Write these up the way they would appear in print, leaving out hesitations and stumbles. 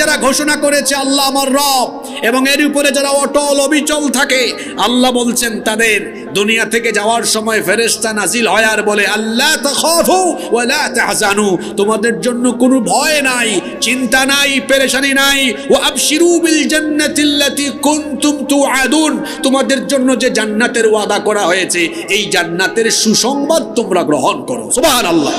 যারা ঘোষণা করেছে আল্লাহ আমার রব এবং এর উপরে যারা অটল অবিচল থাকে, আল্লাহ বলছেন তাদের দুনিয়া থেকে যাওয়ার সময় ফেরেশতা নাজিল হয় আর বলে আল্লাহ তাখাফু ওয়া লা তাহজানু, তোমাদের জন্য কোনো ভয় নাই, চিন্তা নাই, পেরেশানি নাই। ওয়া আবশিরু বিল জান্নাতিল্লাতী কুনতুম তুআদুন, তোমাদের জন্য যে জান্নাতের ওয়াদা করা হয়েছে এই জান্নাতের সুসংবাদ তোমরা গ্রহণ করো। সুবহানাল্লাহ।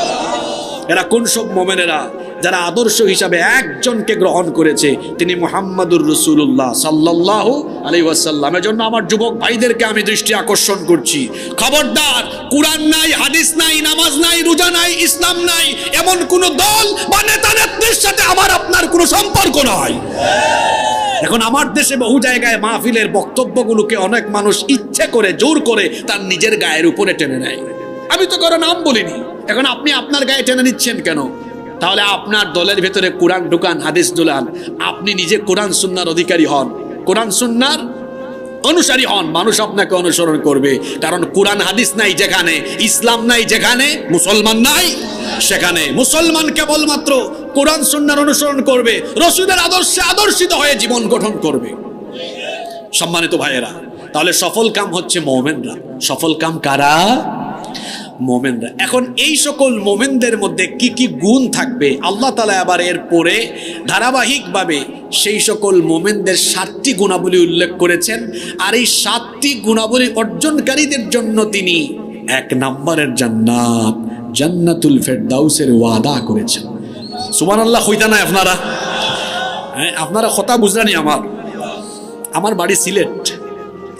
এরা কোন সব মুমিনেরা? যারা আদর্শ হিসাবে একজনকে গ্রহণ করেছে, তিনি মুহাম্মাদুর রাসূলুল্লাহ সাল্লাল্লাহু আলাইহি ওয়াসাল্লাম। এজন্য আমার যুবক ভাইদেরকে আমি দৃষ্টি আকর্ষণ করছি, খবরদার, কুরআন নাই, হাদিস নাই, নামাজ নাই, রোজা নাই, ইসলাম নাই, এমন কোন দল বা নেতা নেত্রীর সাথে আমার আপনার কোনো সম্পর্ক নাই। এখন আমার দেশে বহু জায়গায় মাহফিলের বক্তব্যগুলোকে অনেক মানুষ ইচ্ছে করে জোর করে তার নিজের গায়ের উপরে টেনে নেয়। আমি তো কারো নাম বলিনি, এখন আপনি আপনার গায়ে টেনে নিচ্ছেন কেন? তাহলে আপনার দলের ভেতরে কোরআন ঢুকান, হাদিস ঢুকান, আপনি নিজে কোরআন সুন্নাহর অধিকারী হন, কোরআন সুন্নাহর অনুসারী হন, মানুষ আপনাকে অনুসরণ করবে। কারণ কোরআন হাদিস নাই যেখানে, ইসলাম নাই যেখানে, মুসলমান নাই সেখানে। মুসলমান কেবলমাত্র কোরআন সুন্নাহর অনুসরণ করবে, রাসূলের আদর্শে আদর্শিত হয়ে জীবন গঠন করবে। সম্মানিত ভাইয়েরা, তাহলে সফল কাম হচ্ছে মুমিনরা। সফল কাম কারা? মুমিনরা। এখন এই সকল মুমিনদের মধ্যে কি কি গুণ থাকবে আল্লাহ তাআলা আবার এর পরে ধারাবাহিকভাবে সেই সকল মুমিনদের 7টি গুণাবলী উল্লেখ করেছেন। আর এই 7টি গুণাবলী অর্জনকারীদের জন্য তিনি 1 নম্বরের জান্নাত, জান্নাতুল ফেরদাউসের ওয়াদা করেছেন। সুবহানাল্লাহ। হইতা না আপনারা? হ্যাঁ, আপনারা কথা বুঝরানি। আমার বাড়ি সিলেট,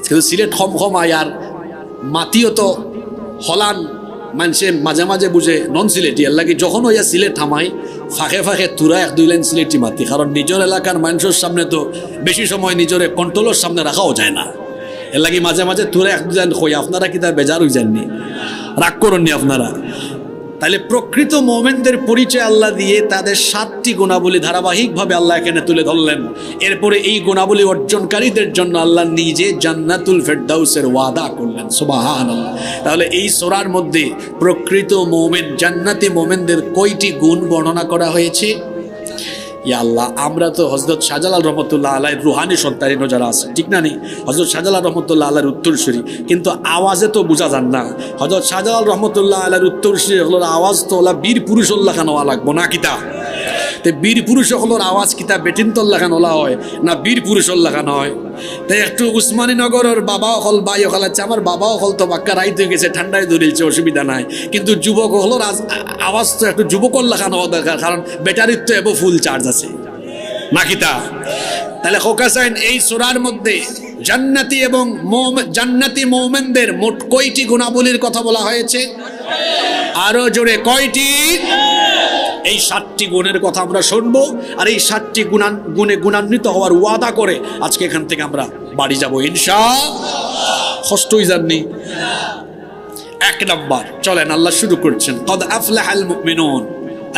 কিন্তু সিলেট খম আয় আর মাতিও তো হলান মানুষে মাঝে মাঝে বুঝে নন সিলেটি। এর লাগে যখন হইয়া সিলেট থামাই ফাঁকে ফাঁকে তুরা 1-2 লাইন সিলেটি মাতি, কারণ নিজের এলাকার মানুষের সামনে তো বেশি সময় নিজের কন্ট্রোলের সামনে রাখাও যায় না। এর লাগে মাঝে মাঝে তুরা 1-2 লাইন হই। আপনারা কি তার বেজার হয়ে যাননি? রাগ করেননি আপনারা? তাহলে প্রকৃত মুমিনদের পরিচয় আল্লাহ দিয়ে তাদের 7টি গুণাবলী ধারাবাহিকভাবে আল্লাহ এখানে তুলে ধরলেন। এরপরে এই গুণাবলী অর্জনকারীদের জন্য আল্লাহ নিজে জান্নাতুল ফেরদাউসের ওয়াদা করলেন। সুবহানাল্লাহ। তাহলে এই সূরার মধ্যে প্রকৃত মুমিন, জান্নাতি মুমিনদের কয়টি গুণ বর্ণনা করা হয়েছে? ইয়া আল্লাহ, আমরা তো হযরত শাহজালাল রহমতুল্লাহ আলাইহির রুহানি সন্তান যারা আছে, ঠিক না নি? হযরত শাহজালাল রহমতুল্লাহ আলাইহির উত্তরসূরি, কিন্তু আওয়াজে তো বোঝা যান না। হযরত শাহজালাল রহমতুল্লাহ আলাইহির উত্তরসূরি হলোর আওয়াজ তো ওলা বীর পুরুষ উল্লাহ খান হওয়া লাগবো না কিতা? তে বীর পুরুষ হলোর আওয়াজ কিতা বেটিন তল্লা খান ওলা হয় না বীর পুরুষ উল্লাহ খান হয়? তাই একটু উসমানীনগরের বাবা হল ভাই হল আছে, আমার বাবাও হল তো বাক্কা রাইত হয়ে গেছে, ঠান্ডায় ধরেছে, অসুবিধা নাই, কিন্তু যুবক হলোর আওয়াজ তো একটু যুবক উল্লাহ খান হওয়া দরকার, কারণ ব্যাটারির তো এবো ফুল চার্জ আছে নাকিতা? তাহলে হোকাসাইন এই সূরার মধ্যে জান্নাতি এবং জান্নাতি মুমিনদের মোট কয়টি গুণাবলীর কথা বলা হয়েছে? আরো জোরে কয়টি? এই 7টি গুণের কথা আমরা শুনবো, আর এই 7টি গুণে গুণান্বিত হওয়ার ওয়াদা করে আজকে এখান থেকে আমরা বাড়ি যাব ইনশাআল্লাহ। কষ্টই জাননি। 1 নম্বর, চলেন আল্লাহ শুরু করছেন, কদ আফলাহাল মুমিনুন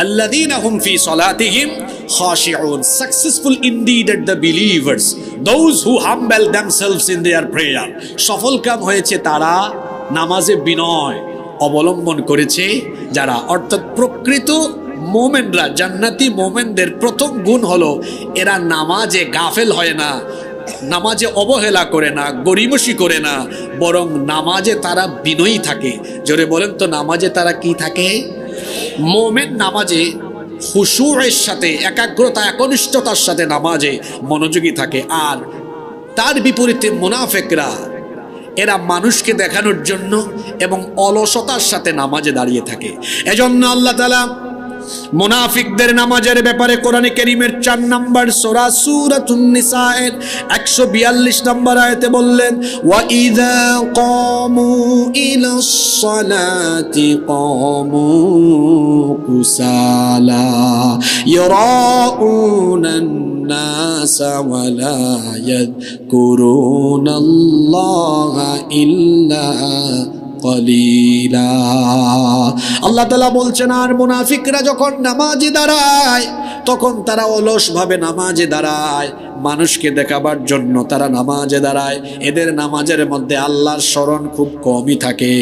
আল্লাযীনা হুম ফি সালাতিহিম খাশিউন। Successful indeed are the believers, those who humble themselves in their prayer. সফল কাম হয়েছে তারা নামাজে বিনয় অবলম্বন করেছে যারা, অর্থাৎ প্রকৃত মুমিনরা, জান্নাতি মুমিনদের প্রথম গুণ হলো এরা নামাজে গাফেল হয় না, নামাজে অবহেলা করে না, গরিমসি করে না, বরং নামাজে তারা বিনয়ী থাকে। জোরে বলেন তো, নামাজে তারা কি থাকে? মুমিন নামাজে খুশুয়ের সাথে, একাগ্রতা, একনিষ্ঠতার সাথে নামাজে মনোযোগী থাকে। আর তার বিপরীতে মুনাফিকরা, এরা মানুষকে দেখানোর জন্য এবং অলসতার সাথে নামাজে দাঁড়িয়ে থাকে। এজন্য আল্লাহ তাআলা মুনাফিকদের নামাজের ব্যাপারে কোরআনে কারীমের 4 নম্বর সূরা সূরাতুন নিসা এর 142 নম্বর আয়াতে বললেন, ওয়া ইযা ক্বামু ইলাস সালাতি ক্বামু কুসালা ইয়ারাউনান নাসা ওয়া লা ইয়াযকুরুনাল্লাহা ইল্লা قليلا আল্লাহ তাআলা বলছেন আর মুনাফিকরা যখন নামাজে দাঁড়ায় তখন তারা অলসভাবে নামাজে দাঁড়ায়, মানুষকে দেখাবার জন্য তারা নামাজে দাঁড়ায়। এদের নামাজের মধ্যে আল্লাহর স্মরণ খুব কমই থাকে।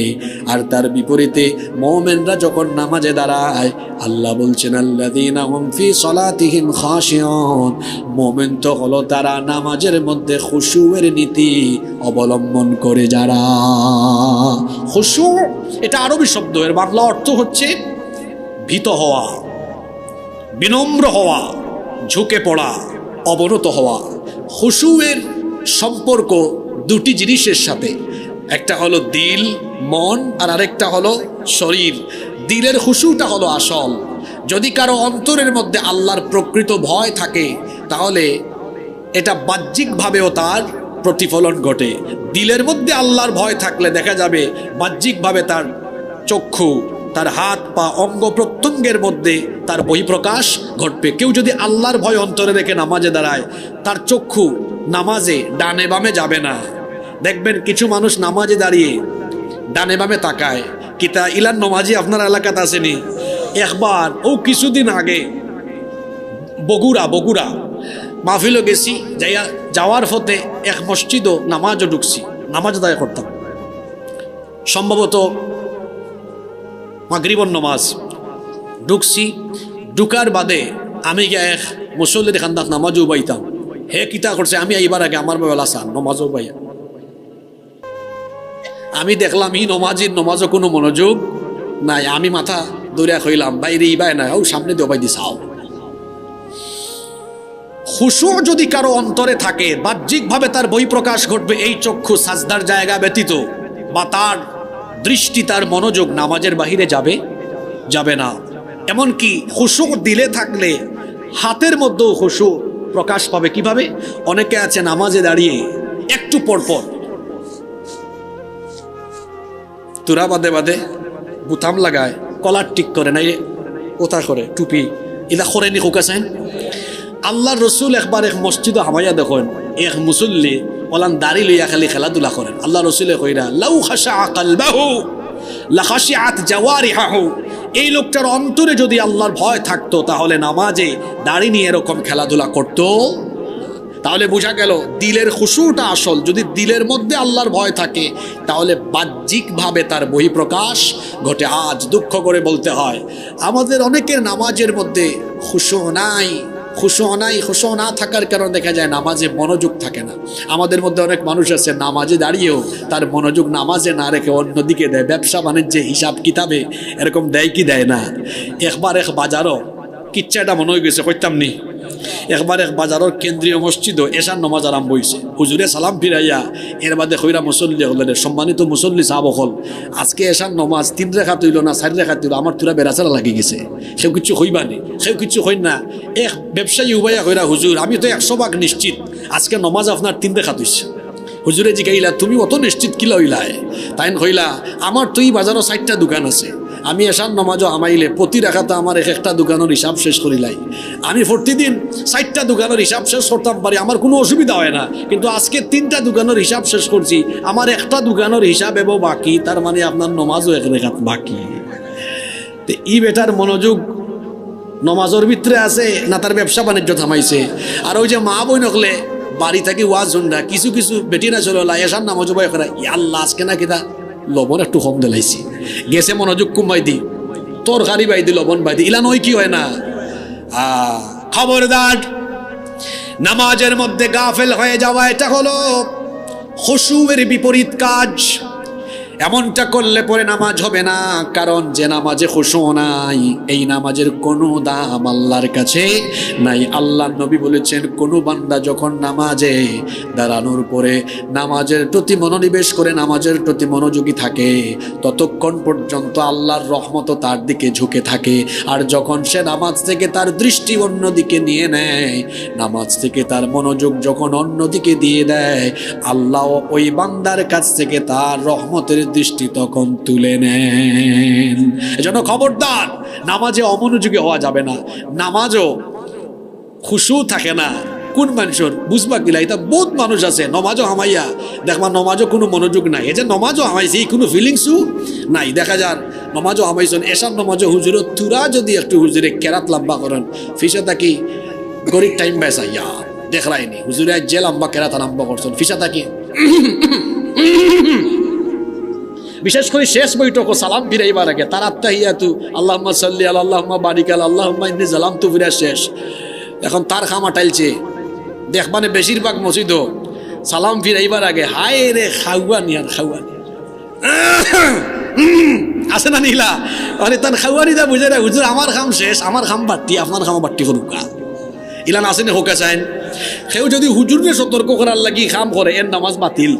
আর তার বিপরীতে মুমিনরা যখন নামাজে দাঁড়ায়, আল্লাহ বলছেন আল্লাযীনা হুম ফি সলাতিহিম খাশিউন, মুমিন তো হলো তারা নামাজের মধ্যে খুশুয়ের নীতি অবলম্বন করে যারা। খুশু এটা আরবি শব্দ, এর বাংলা অর্থ হচ্ছে ভীত হওয়া, বিনম্র হওয়া, ঝুঁকে পড়া, অবনত হওয়া। খুশুয়ের সম্পর্ক দুটি জিনিসের সাথে, একটা হলো দিল মন আর আরেকটা হলো শরীর। দিলের খুশুটা হলো আসল। যদি কারো অন্তরের মধ্যে আল্লাহর প্রকৃত ভয় থাকে তাহলে এটা বাহ্যিকভাবেও তার প্রতিফলন ঘটে। দিলের মধ্যে আল্লাহর ভয় থাকলে দেখা যাবে বাহ্যিকভাবে তার চক্ষু, তার হাত পা অঙ্গ প্রত্যঙ্গের মধ্যে তার বহিঃপ্রকাশ ঘটবে। কেউ যদি আল্লাহর ভয় অন্তরে রেখে নামাজে দাঁড়ায়, তার চক্ষু নামাজে ডানে বামে যাবে না। দেখবেন কিছু মানুষ নামাজে দাঁড়িয়ে ডানে বামে তাকায়। কিতা ইলান নমাজি আপনার এলাকাতে আসেনি? একবার ও কিছুদিন আগে বগুড়া মাহফিলও গেছি, যাওয়ার পথে এক মসজিদও নামাজও ঢুকছি, নামাজ আদায় করতাম, সম্ভবত মাগরিবর নামাজ ঢুকছি। ঢুকার বাদে আমি গিয়ে এক মুসল্লির খান্দাত নামাজও পাইতাম। হে কিতা করছে, আমি এইবার আগে আমার বেলা সান নমাজও পাইয়া। আমি দেখলাম ই নমাজও কোনো মনোযোগ নাই। আমি মাথা দৌড়িয়া কইলাম বাইরে ইবাই নাই, ও সামনে দিয়ে বাই দিছাও। খুশু যদি কারো অন্তরে থাকে, বাহ্যিকভাবে তার বহিঃপ্রকাশ ঘটবে এই চক্ষু সাজদার জায়গা ব্যতীত, বা তার দৃষ্টি তার মনোযোগ নামাজের বাহিরে যাবে না। এমনকি খুশু দিলে থাকলে হাতের মধ্যেও খুশু প্রকাশ পাবে। কিভাবে? অনেকে আছে নামাজে দাঁড়িয়ে একটু পরপর তুরা বাদে বুতাম লাগায়, কলার টিক করে নাই, ওটা করে টুপি এলা করে নি খুকাছেন। আল্লাহর রসুল একবার এক মসজিদ হামাইয়া দেখেন, এক মুসল্লি ওলান দাড়ি লইয়া খালি খেলাধুলা করেন। আল্লাহ রসুলে কইরা লাউ খাশা কালবাহু লাখাশিআত জাওয়ারিহু, এই লোকটার অন্তরে যদি আল্লাহর ভয় থাকতো তাহলে নামাজে দাড়ি নিয়ে এরকম খেলাধুলা করতো। তাহলে বোঝা গেল দিলের খুশুটা আসল। যদি দিলের মধ্যে আল্লাহর ভয় থাকে তাহলে বাহ্যিকভাবে তার বহিঃপ্রকাশ ঘটে। আজ দুঃখ করে বলতে হয় আমাদের অনেকের নামাজের মধ্যে খুশু না থাকার কারণে দেখা যায় নামাজে মনোযোগ থাকে না। আমাদের মধ্যে অনেক মানুষ আছে নামাজে দাঁড়িয়েও তার মনোযোগ নামাজে না রেখে অন্যদিকে দেয়, ব্যবসা বাণিজ্যে হিসাব কিতাবে এরকম দেয় কি দেয় না। একবার এক বাজারও কিচ্ছাটা মনে হয়ে গেছে কইতাম নি, একবার এক বাজারের কেন্দ্রীয় মসজিদও এশার নমাজ আরম্ভ হয়েছে। হুজুরে সালাম ফিরাইয়া এর বাদে খৈরা মুসল্লি হলেন, সম্মানিত মুসল্লি সাহাব হল, আজকে এশার নমাজ 3 রেখাত হইল না 4 রেখাত হইল, আমার তুরা বেড়াচারা লাগি গেছে, সেও কিছু হইবানি, সেও কিছু হই না। এক ব্যবসায়ী উবাইয়া কইরা হুজুর আমি তো 100% নিশ্চিত আজকে নমাজ আপনার 3 রেখাত হইছে। হুজুরে জিগাইলা তুমি অত নিশ্চিত কিলা হইলায়? তাই হইলা আমার তো এই বাজারও 4টা দোকান আছে, আমি এশার নমাজও আমাইলে প্রতি রেখাতে আমার একটা দোকানের হিসাব শেষ করিলাই। আমি প্রতিদিন 4টা দোকানের হিসাব শেষ করতাম পারি, আমার কোনো অসুবিধা হয় না। কিন্তু আজকে 3টা দোকানের হিসাব শেষ করছি, আমার একটা দোকানের হিসাব এবং বাকি, তার মানে আপনার নমাজও 1 রেখাত বাকি। তো ই বেটার মনোযোগ নমাজের ভিতরে আছে না তার ব্যবসা বাণিজ্য থামাইছে? আর ওই যে মা বই নকলে বাড়ি থাকি ওয়াজ শুনরা কিছু বেটিনা চলো এশার নামাজ বাই করা, আল্লাহ আজকে না কিনা লবণ একটু কম দিলাইছি, গেছে মনোযোগ কমাই দি, তরকারি বাই দি লবণ বাই দি, ইলান ওই কি হয় না। খবরদার, নামাজের মধ্যে গাফেল হয়ে যাওয়া এটা হলো খুশুয়ের বিপরীত কাজ। এমনটা করলে পরে নামাজ হবে না, কারণ যে নামাজে খুশু নাই এই নামাজের কোনো দাম আল্লাহর কাছে নাই। আল্লাহর নবী বলেছেন কোন বান্দা যখন নামাজে দাঁড়ানোর পরে নামাজের প্রতি মনোনিবেশ করে নামাজের প্রতি মনোযোগী থাকে ততক্ষণ পর্যন্ত আল্লাহর রহমত তার দিকে ঝুঁকে থাকে। আর যখন সে নামাজ থেকে তার দৃষ্টি অন্যদিকে নিয়ে নেয়, নামাজ থেকে তার মনোযোগ যখন অন্যদিকে দিয়ে দেয়, আল্লাহ ওই বান্দার কাছ থেকে তার রহমতের দৃষ্টি তখন তুলে নেন। এজন্য খবরদার, নামাজে অমনোযোগী হওয়া যাবে না। নামাজও খুশু থাকে না, কোন মানুষের বুঝবা কিলা এটা বহুত মানুষ আছে নমাজও হামাইয়া দেখবা নমাজও কোনো মনোযোগ নাই এই যে নমাজও হামাইছে এই কোনো ফিলিংসও নাই দেখা যার নমাজও হামাইছেন এসার নমাজও হুজুরত তুরা যদি একটু হুজুরে কেরাত লম্বা করেন ফিসে থাকি গরিব টাইম বেসা ইয়া দেখলাইনি হুজুরে যে লম্বা কেরাত আরম্ভ করছেন ফিসা থাকি বিশেষ করে শেষ বৈঠক ও সালাম ফিরাইবার আগে তার আত্তাহিয়াতু আল্লাহুম্মা সাল্লি আলা আল্লাহুম্মা বারিক আলা আল্লাহুম্মা ইন্নী যালামতু ফিরা শেষ এখন তার খামা টাইলছে দেখবানে বেশিরভাগ মসজিদও সালাম ফিরাইবার আগে হায় রে খাওয়ানি আর খাওয়ানি আছে না নীলা মানে তার খাওয়ানি দা বুঝে না হুজুর আমার খাম শেষ আমার খাম বাড়তি আপনার খামা বাড়তি করুকা ইলান আসেন হোকা চাইন সেও যদি হুজুরকে সতর্ক করার লাগি খাম করে এর নামাজ বাতিল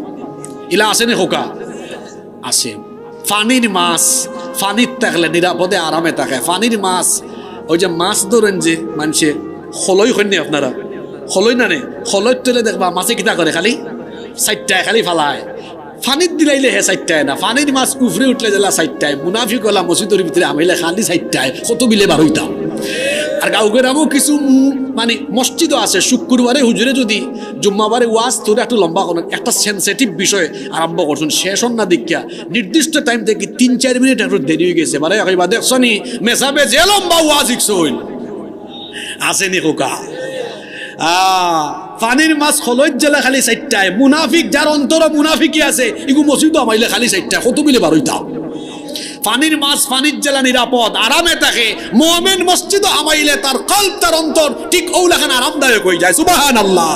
ইলা আসেন হোকা আছে ফানির মাছ ফানির থাকলে নিরাপদে আরামে থাকে ফানির মাছ ওই যে মাছ ধরেন যে মানুষে খলই হয়নি আপনারা খলই না নে খলই তুলে দেখবা মাছে কিতা করে খালি চারটায় খালি ফালায় ফানির দিলাইলে হে চারটায় না ফানির মাছ উফরে উঠলে দিলা চারটায় মুনাফি কলা মসজিদের ভিতরে আমিলে খালি চারটায় কত বিলে বার হইতাম আর গাঁওগ্রামও কিছু মানে মসজিদও আছে শুক্রবারে হুজুরে যদি জুম্মাবারে ওয়াজ তোরা একটু লম্বা করেন একটা সেন্সিটিভ বিষয় আরম্ভ করছেন শেষ না দীক্ষা নির্দিষ্ট টাইম থেকে 3-4 মিনিট একটু দেরি হয়ে গেছে মানে একেবারে দেখছো নি মেসাবে যে লম্বা ওয়াজ ইকছইল আসেনি খোকা পানির মাছ খলইত জেলা খালি চারটায় মুনাফিক যার অন্তর মুনাফিকই আছে এগু মসজিদও আমাইলে খালি চারটায় কত মিলে বার হইতাম পানির মাছ পানির জেলা নিরাপদ আরামে থাকে মুমিন মসজিদও আমাইলে তার কলব তার অন্তর ঠিক ওলাখান আরামদায়ক হয়ে যায় সুবহানাল্লাহ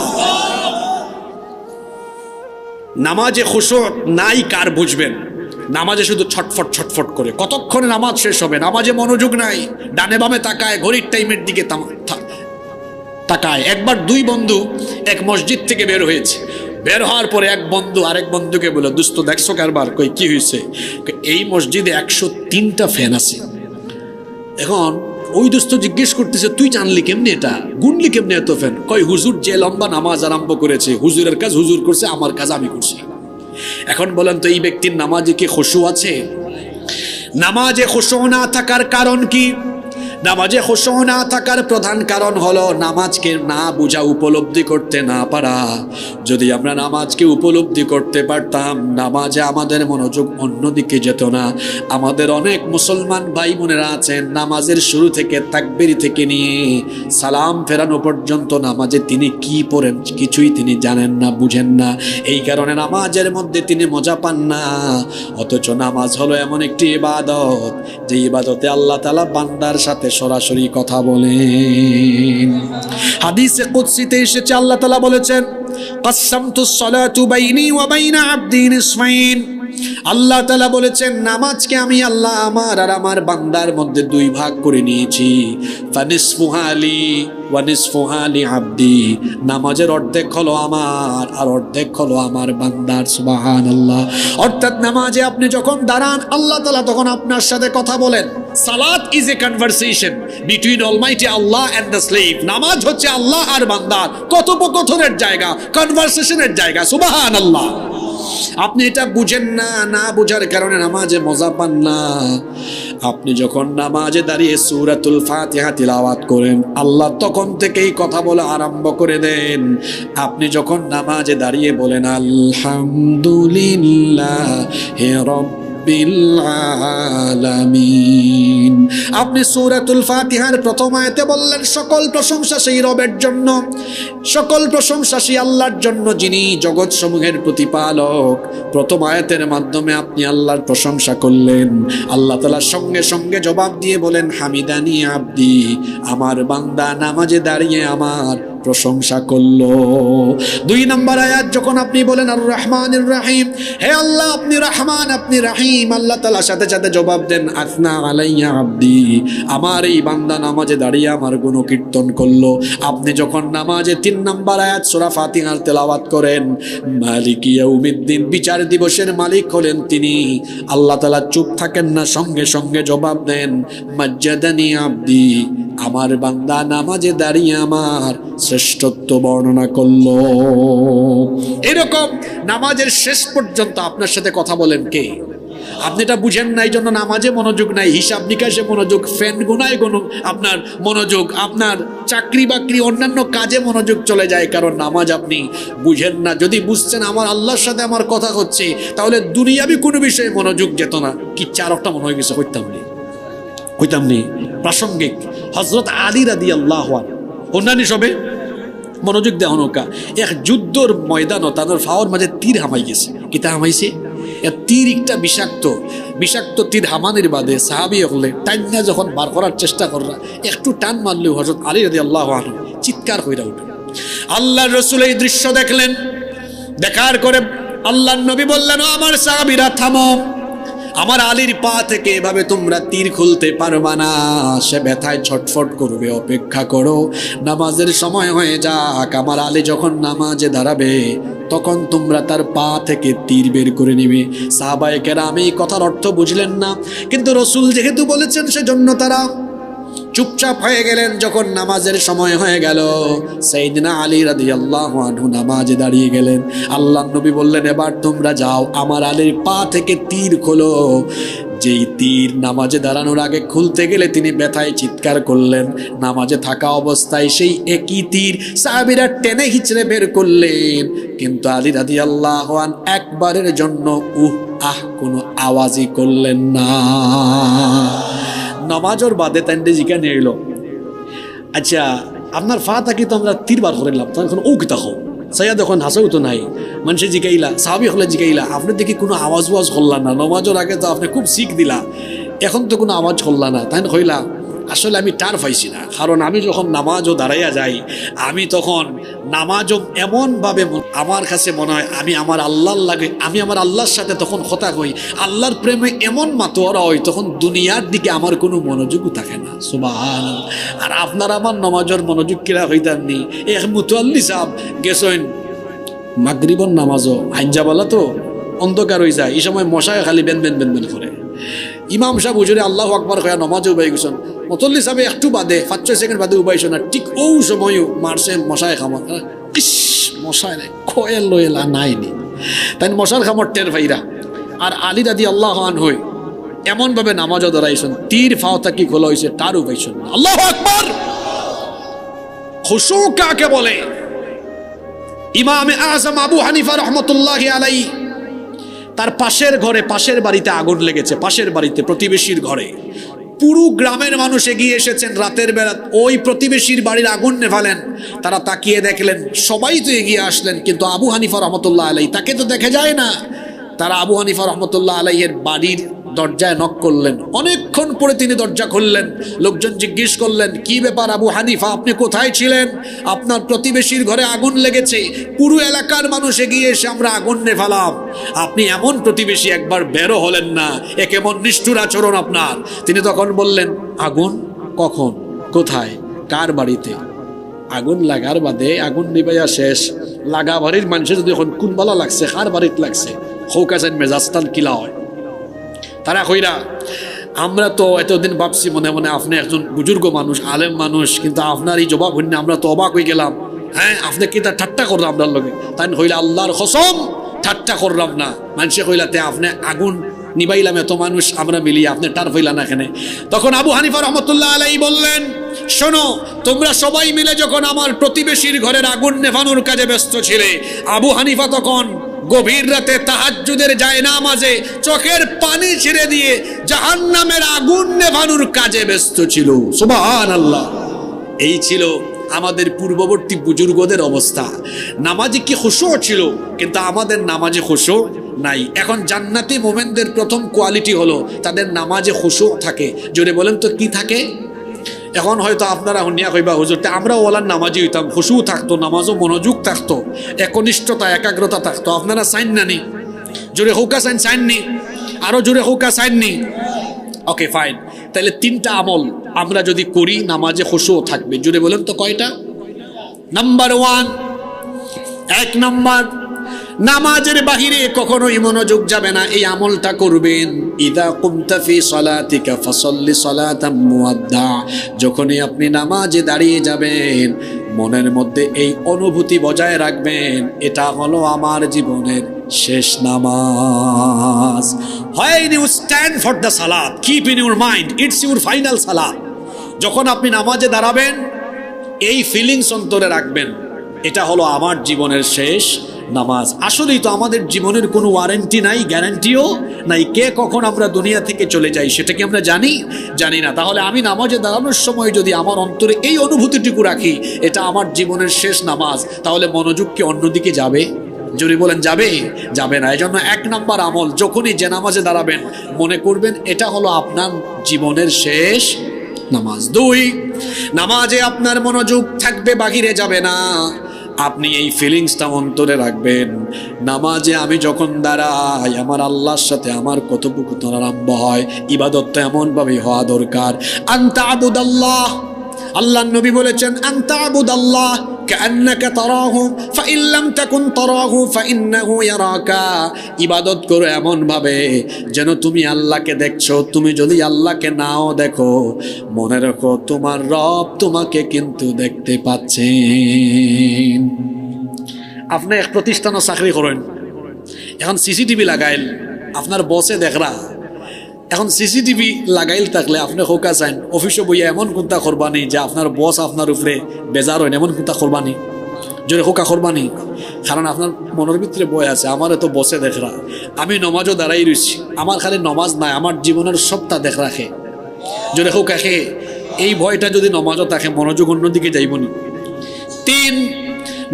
নামাজে খুশু নাই কার বুঝবেন নামাজে শুধু ছটফট ছটফট করে কতক্ষণে নামাজ শেষ হবে নামাজে মনোযোগ নাই ডানে বামে তাকায় ঘড়ির টাইমের দিকে তাকায় একবার দুই বন্ধু এক মসজিদ থেকে বের হয়েছে বের হওয়ার পরে এক বন্ধু আরেক বন্ধুকে বলে দোস্ত দেখছো কারবার কই কি হয়েছে এই মসজিদে 103টা ফ্যান আছে এখন ওই দোস্ত জিজ্ঞেস করতেছে তুই জানলি কেমনে এটা গুনলি কেমনে এত ফ্যান কই হুজুর যে লম্বা নামাজ আরম্ভ করেছে হুজুরের কাজ হুজুর করছে আমার কাজ আমি করছি এখন বলেন তো এই ব্যক্তির নামাজে কি খুশু আছে নামাজে খুশু না থাকার কারণ কি নামাজে খুশু না থাকার প্রধান কারণ হলো নামাজকে না বুঝা উপলব্ধি করতে না পারা যদি আমরা নামাজকে উপলব্ধি করতে পারতাম নামাজে আমাদের মনোযোগ অন্যদিকে যেত না আমাদের অনেক মুসলমান ভাই বোনেরা আছেন নামাজের শুরু থেকে তাকবীর থেকে নিয়ে সালাম ফেরানো পর্যন্ত নামাজে তিনি কি পড়েন কিছুই তিনি জানেন না বুঝেন না এই কারণে নামাজের মধ্যে তিনি মজা পান না অথচ নামাজ হলো এমন একটি ইবাদত যে ইবাদতে আল্লাহ তাআলা বান্দার সাথে সরাসরি কথা বলেন হাদিসে কুদসিতে এসেছে আল্লাহ তাআলা বলেছেন কাসসামতুস সালাতু বাইনি ওয়া বাইনা আবদি নিসফাইন আল্লাহ তাআলা বলেছেন নামাজকে আমি আল্লাহ আমার আর আমার বান্দার মধ্যে দুই ভাগ করে নিয়েছি ফানিসফুহা লি ওয়া নিসফুহা লি আবদি নামাজের অর্ধেক হলো আমার আর অর্ধেক হলো আমার বান্দার সুবহানাল্লাহ অর্থাৎ নামাজে আপনি যখন দাঁড়ান আল্লাহ তাআলা তখন আপনার সাথে কথা বলেন সালাত is a conversation between almighty Allah and the slave নামাজ হচ্ছে আল্লাহ আর বান্দার কথোপকথনের জায়গা কনভারসেশনের জায়গা সুবহানাল্লাহ আপনি এটা বুঝেন না না বুঝার কারণে নামাজে মজা পান না আপনি যখন নামাজে দাঁড়িয়ে সূরাতুল ফাতিহা তিলাওয়াত করেন আল্লাহ তখন থেকেই কথা বলা আরম্ভ করে দেন আপনি যখন নামাজে দাঁড়িয়ে বলেন আলহামদুলিল্লাহি রাব্বিল আলামিন আপনি সূরাতুল ফাতিহার প্রথম আয়াতে বললেন সকল প্রশংসা সেই রবের জন্য সকল প্রশংসা সেই আল্লাহর জন্য যিনি জগৎ সমূহের প্রতিপালক প্রথম আয়াতের মাধ্যমে আপনি আল্লাহর প্রশংসা করলেন আল্লাহ তাআলা সঙ্গে সঙ্গে জবাব দিয়ে বলেন হামিদানি আবদি আমার বান্দা নামাজে দাঁড়িয়ে আমার প্রশংসা করলো দুই নম্বর আয়াত যখন আপনি বলেন আর রহমানির রহিম হে আল্লাহ আপনি রহমান আপনি রহিম আল্লাহ তাআলা সাথে সাথে জবাব দেন আসনা আলাইয়া আবদি আমার এই বান্দা নামাজে দাঁড়িয়ে আমার গুণকীর্তন করলো আপনি যখন নামাজে 3 নম্বর আয়াত সূরা ফাতিহার তেলাওয়াত করেন মালিকি ইয়াউমিদ্দিন বিচার দিবসের মালিক হলেন তিনি আল্লাহ তাআলা চুপ থাকেন না সঙ্গে সঙ্গে জবাব দেন মাজ্জাদানি আবদি আমার বান্দা নামাজে দাঁড়িয়ে আমার শ্রেষ্ঠত্ব বর্ণনা করলো এরকম নামাজের শেষ পর্যন্ত আপনার সাথে কথা বলেন কে আপনি এটা বুঝেন না, এই জন্য নামাজে মনোযোগ নাই, হিসাব নিকাশে মনোযোগ, ফ্যান গুনায় কোনো আপনার মনোযোগ, আপনার চাকরি বাকরি অন্যান্য কাজে মনোযোগ চলে যায়, কারণ নামাজ আপনি বুঝেন না। যদি বুঝছেন আমার আল্লাহর সাথে আমার কথা হচ্ছে, তাহলে দুনিয়াবি কোনো বিষয়ে মনোযোগ যেত না। কি চারটা মনে হয়ে গেছে, হইতাম নি প্রাসঙ্গিক হযরত আলী রাদিয়াল্লাহু আনহু অন্যান্য সবে মনোযোগ দেওয়া নৌকা এক যুদ্ধর ময়দানও তাদের ফাওয়ার মাঝে তীর হামাই গেছে। কিতা হামাইছে? তীর একটা বিষাক্ত তীর হামানির বাদে সাহাবী হলে টাইনা যখন বার করার চেষ্টা কররা, একটু টান মারলেও হযরত আলী রাদিয়াল্লাহু আনহু চিৎকার কইরা উঠলেন। আল্লাহর রাসূল এই দৃশ্য দেখলেন, দেখার করে আল্লাহর নবী বললেন, আমার সাহাবীরা থামো, আমার আলীর পা থেকে এভাবে তোমরা তীর খুলতে পারবা না, সে ব্যথায় ছটফট করবে, অপেক্ষা করো, নামাজের সময় হয়ে যাক, আমার আলী যখন নামাজে দাঁড়াবে তখন তোমরা তার পা থেকে তীর বের করে নিবে। সাহাবায়ে কেরাম এই কথার অর্থ বুঝলেন না, কিন্তু রাসূল যেহেতু বলেছেন সেজন্য তারা চুপচাপ হয়ে গেলেন। যখন নামাজের সময় হয়ে গেল, সাইয়েদনা আলী রাদিয়াল্লাহু আনহু নামাজে দাঁড়িয়ে গেলেন। আল্লাহর নবী বললেন, এবার তোমরা যাও, আমার আলীর পা থেকে তীর খোলো। যেই তীর নামাজে দাঁড়ানোর আগে খুলতে গেলে তিনি ব্যথায় চিৎকার করলেন, নামাজে থাকা অবস্থায় সেই একই তীর সাহাবীরা টেনে হিচড়ে বের করলেন, কিন্তু আলী রাদিয়াল্লাহু আনহু একবারের জন্য কোনো আওয়াজই করলেন না। নামাজের বাদে তাইন্দে জিকা নিয়ে এলো, আচ্ছা আপনার ফা থাকি তো আমরা তীর বার করে নিলাম, তখন ও কিতা হোক সাইয়া দেখুন হাসাও তো নাই। মানুষে জিকাইলা, সাহাবী হলে জিকাইলা, আপনি দেখি কোনো আওয়াজ করলা না, নামাজের আগে তো আপনি খুব শিখ দিলা, এখন তো কোনো আওয়াজ করলা না। তাই কইলা, আসলে আমি টার পাইছি না, কারণ আমি যখন নামাজও দাঁড়াইয়া যাই, আমি তখন নামাজও এমনভাবে আমার কাছে মনে হয় আমি আমার আল্লাহর লাগে, আমি আমার আল্লাহর সাথে তখন কথা কই, আল্লাহর প্রেমে এমন মাতোয়ারা হই, তখন দুনিয়ার দিকে আমার কোনো মনোযোগও থাকে না। সুবহানাল্লাহ। আর আপনার আমার নামাজের মনোযোগ কিরা হইতামনি। এক মুতাল্লি সাহেব গেছেন মাগরিবর নামাজও আইনজাবালা তো অন্ধকার হয়ে যায়, এই সময় মশায় খালি বেন করে। ইমাম সাহেব হুজুরে আল্লাহু আকবার কয়া নমাজে উবাই গেছেন, মুতাল্লি সাহেব একটু বাদে 5-6 সেকেন্ড বাদে উবাইছেন না, ঠিক ও সময়ও মারছে মশায় খামর, ইস মশায় নাই খয়েল লয়েলা নাইনি, তাই মশার খামর টের ভাইরা। আর আলী রাদিয়াল্লাহু আনহু এমনভাবে নামাজও দাঁড়াইছেন, তীর ফাওতা কি খোলা হয়েছে তার উবাইছেন না। আল্লাহু আকবার। খুশু কাকে বলে? ইমামে আযম আবু হানিফা রাহমাতুল্লাহি আলাইহি তার পাশের বাড়িতে আগুন লেগেছে, পাশের বাড়িতে প্রতিবেশীর ঘরে। পুরো গ্রামের মানুষ এগিয়ে এসেছেন রাতের বেলা, ওই প্রতিবেশীর বাড়ির আগুন নেভালেন। তারা তাকিয়ে দেখলেন, সবাই তো এগিয়ে আসলেন, কিন্তু আবু হানিফা রহমতুল্লাহ আলাইহি তাকে তো দেখা যায় না। তারা আবু হানিফা রহমতুল্লাহ আলাইহির বাড়ির দরজায় নক করলেন, অনেকক্ষণ পরে তিনি দরজা খুললেন। লোকজন জিজ্ঞেস করলেন, কি ব্যাপার আবু হানিফা, আপনি কোথায় ছিলেন? আপনার প্রতিবেশীর ঘরে আগুন লেগেছে, পুরো এলাকার মানুষ এগিয়ে এসে আমরা আগুন নেভালাম, আপনি এমন প্রতিবেশী একবার বেরো হলেন না, এ কেমন নিষ্ঠুর আচরণ আপনার। তিনি তখন বললেন, আগুন কখন, কোথায়, কার বাড়িতে? আগুন লাগার বাদে আগুন নিবাইয়া শেষ, লাগা বাড়ির মানুষের যদি এখন কোন বালা লাগছে, কার বাড়িতে লাগছে, খৌকাছেন মেজাজটান কিলা হয়। তারা কইরা, আমরা তো এতদিন ভাবছি মনে মনে আপনি একজন বুজুর্গ মানুষ, আলেম মানুষ, কিন্তু আপনার এই জবাব হইনি আমরা তো অবাক হয়ে গেলাম। হ্যাঁ, আপনি কি তা ঠাট্টা করলাম আপনার লগে? তাই হইলা আল্লাহর কসম ঠাট্টা করলাম না। মানুষে কইলাতে আপনি আগুন নিবাইলাম, এত মানুষ আমরা মিলিয়ে আপনি টার হইলা না এখানে। তখন আবু হানিফা রহমতুল্লাহ আলাইহি বললেন, শোনো, তোমরা সবাই মিলে যখন আমার প্রতিবেশীর ঘরের আগুন নেভানোর কাজে ব্যস্ত ছিলে, আবু হানিফা তখন গভীর রাতে তাহাজ্জুদের জায়নামাজে চোখের পানি ছেড়ে দিয়ে জাহান্নামের আগুন নেভানোর কাজে ব্যস্ত ছিল। সুবহানাল্লাহ। এই ছিল আমাদের পূর্ববর্তী বুজুর্গদের অবস্থা। নামাজে কি খুশু ছিল, কিন্তু আমাদের নামাজে খুশু নাই। এখন জান্নাতি মোমেনদের প্রথম কোয়ালিটি হলো তাদের নামাজে খুশু থাকে। জোরে বলেন তো কি থাকে? এখন হয়তো আপনারা হুনিয়া কইবা, হুজুরটা আমরা ওলার নামাজি হইতাম, খুশু থাকতো, নামাজও মনোযোগ থাকতো, একনিষ্ঠতা একাগ্রতা থাকতো। আপনারা সাইন নানি? জোরে হৌকা সাইননি? আরো জোরে হৌকা সাইননি? Okay fine. তাহলে 3টা আমল আমরা যদি করি নামাজে খুশু থাকবে। জোরে বলেন তো কয়টা? নাম্বার 1, 1 নম্বর, নামাজের বাহিরে কখনোই মনোযোগ যাবে না, এই আমলটা করবেন। ইদা কুমতা ফি সালাতিকা ফাসাল্লি সালাতাম মুআদ্দা, যখনই আপনি নামাজে দাঁড়িয়ে যাবেন মনের মধ্যে এই অনুভূতি বজায় রাখবেন, এটা হলো আমার জীবনের শেষ নামাজ। When you stand for the salat, keep in your mind it's your final salat. যখন আপনি নামাজে দাঁড়াবেন এই ফিলিংস অন্তরে রাখবেন, এটা হলো আমার জীবনের শেষ নামাজ। আসলেই তো আমাদের জীবনের কোনো ওয়ারেন্টি নাই, গ্যারান্টিও নাই। কে কখন আমরা দুনিয়া থেকে চলে যাই সেটা কি আমরা জানি না। তাহলে আমি নামাজে দাঁড়ানোর সময় যদি আমার অন্তরে এই অনুভূতিটুকু রাখি এটা আমার জীবনের শেষ নামাজ, তাহলে মনোযোগ কি অন্যদিকে যাবে? জোরে বলেন যাবে না। এই জন্য 1 নম্বর আমল, যখনই যে নামাজে দাঁড়াবেন মনে করবেন এটা হলো আপনার জীবনের শেষ নামাজ। 2, নামাজে আপনার মনোযোগ থাকবে, বাহিরে যাবে না। আপনি এই ফিলিংসটা অন্তরে রাখবেন, নামাজে আমি যখন দাঁড়াই আমার আল্লাহর সাথে আমার কথোপকথন আরম্ভ হয়। ইবাদতটা এমনভাবে হওয়া দরকার, আনতা আবুদাল্লাহ। আল্লাহর নবী বলেছেন আনতা আবুদাল্লাহ কান্নাকা তারাহু ফাইন লাম তাকুন তারাহু ফাইন্নাহু ইয়ারাকা। ইবাদত করো এমন ভাবে যেন তুমি আল্লাহকে দেখছো। তুমি যদি আল্লাহকে নাও দেখো, মনে রাখো তোমার রব তোমাকে কিন্তু দেখতে পাচ্ছেন। আপনি এক প্রতিষ্ঠানে চাকরি করেন, এখন সিসিটিভি লাগাইল, আপনার বসে দেখরা। এখন সিসিটিভি লাগাইল থাকলে আপনি হোকা চাইন অফিসে বইয়া এমন কোনটা করবানি যে আপনার বস আপনার উপরে বেজার হয়, এমন কোনটা করবানি, জোরে হোকা করবানি। কারণ আপনার মনের ভিতরে বই আছে আমার এত বসে দেখরা, আমি নমাজও দাঁড়াই রয়েছি, আমার খালি নমাজ নাই, আমার জীবনের সবটা দেখ রাখে, জোরে হোকা খে। এই ভয়টা যদি নমাজও থাকে মনোযোগ অন্যদিকে যাইবনি। 3,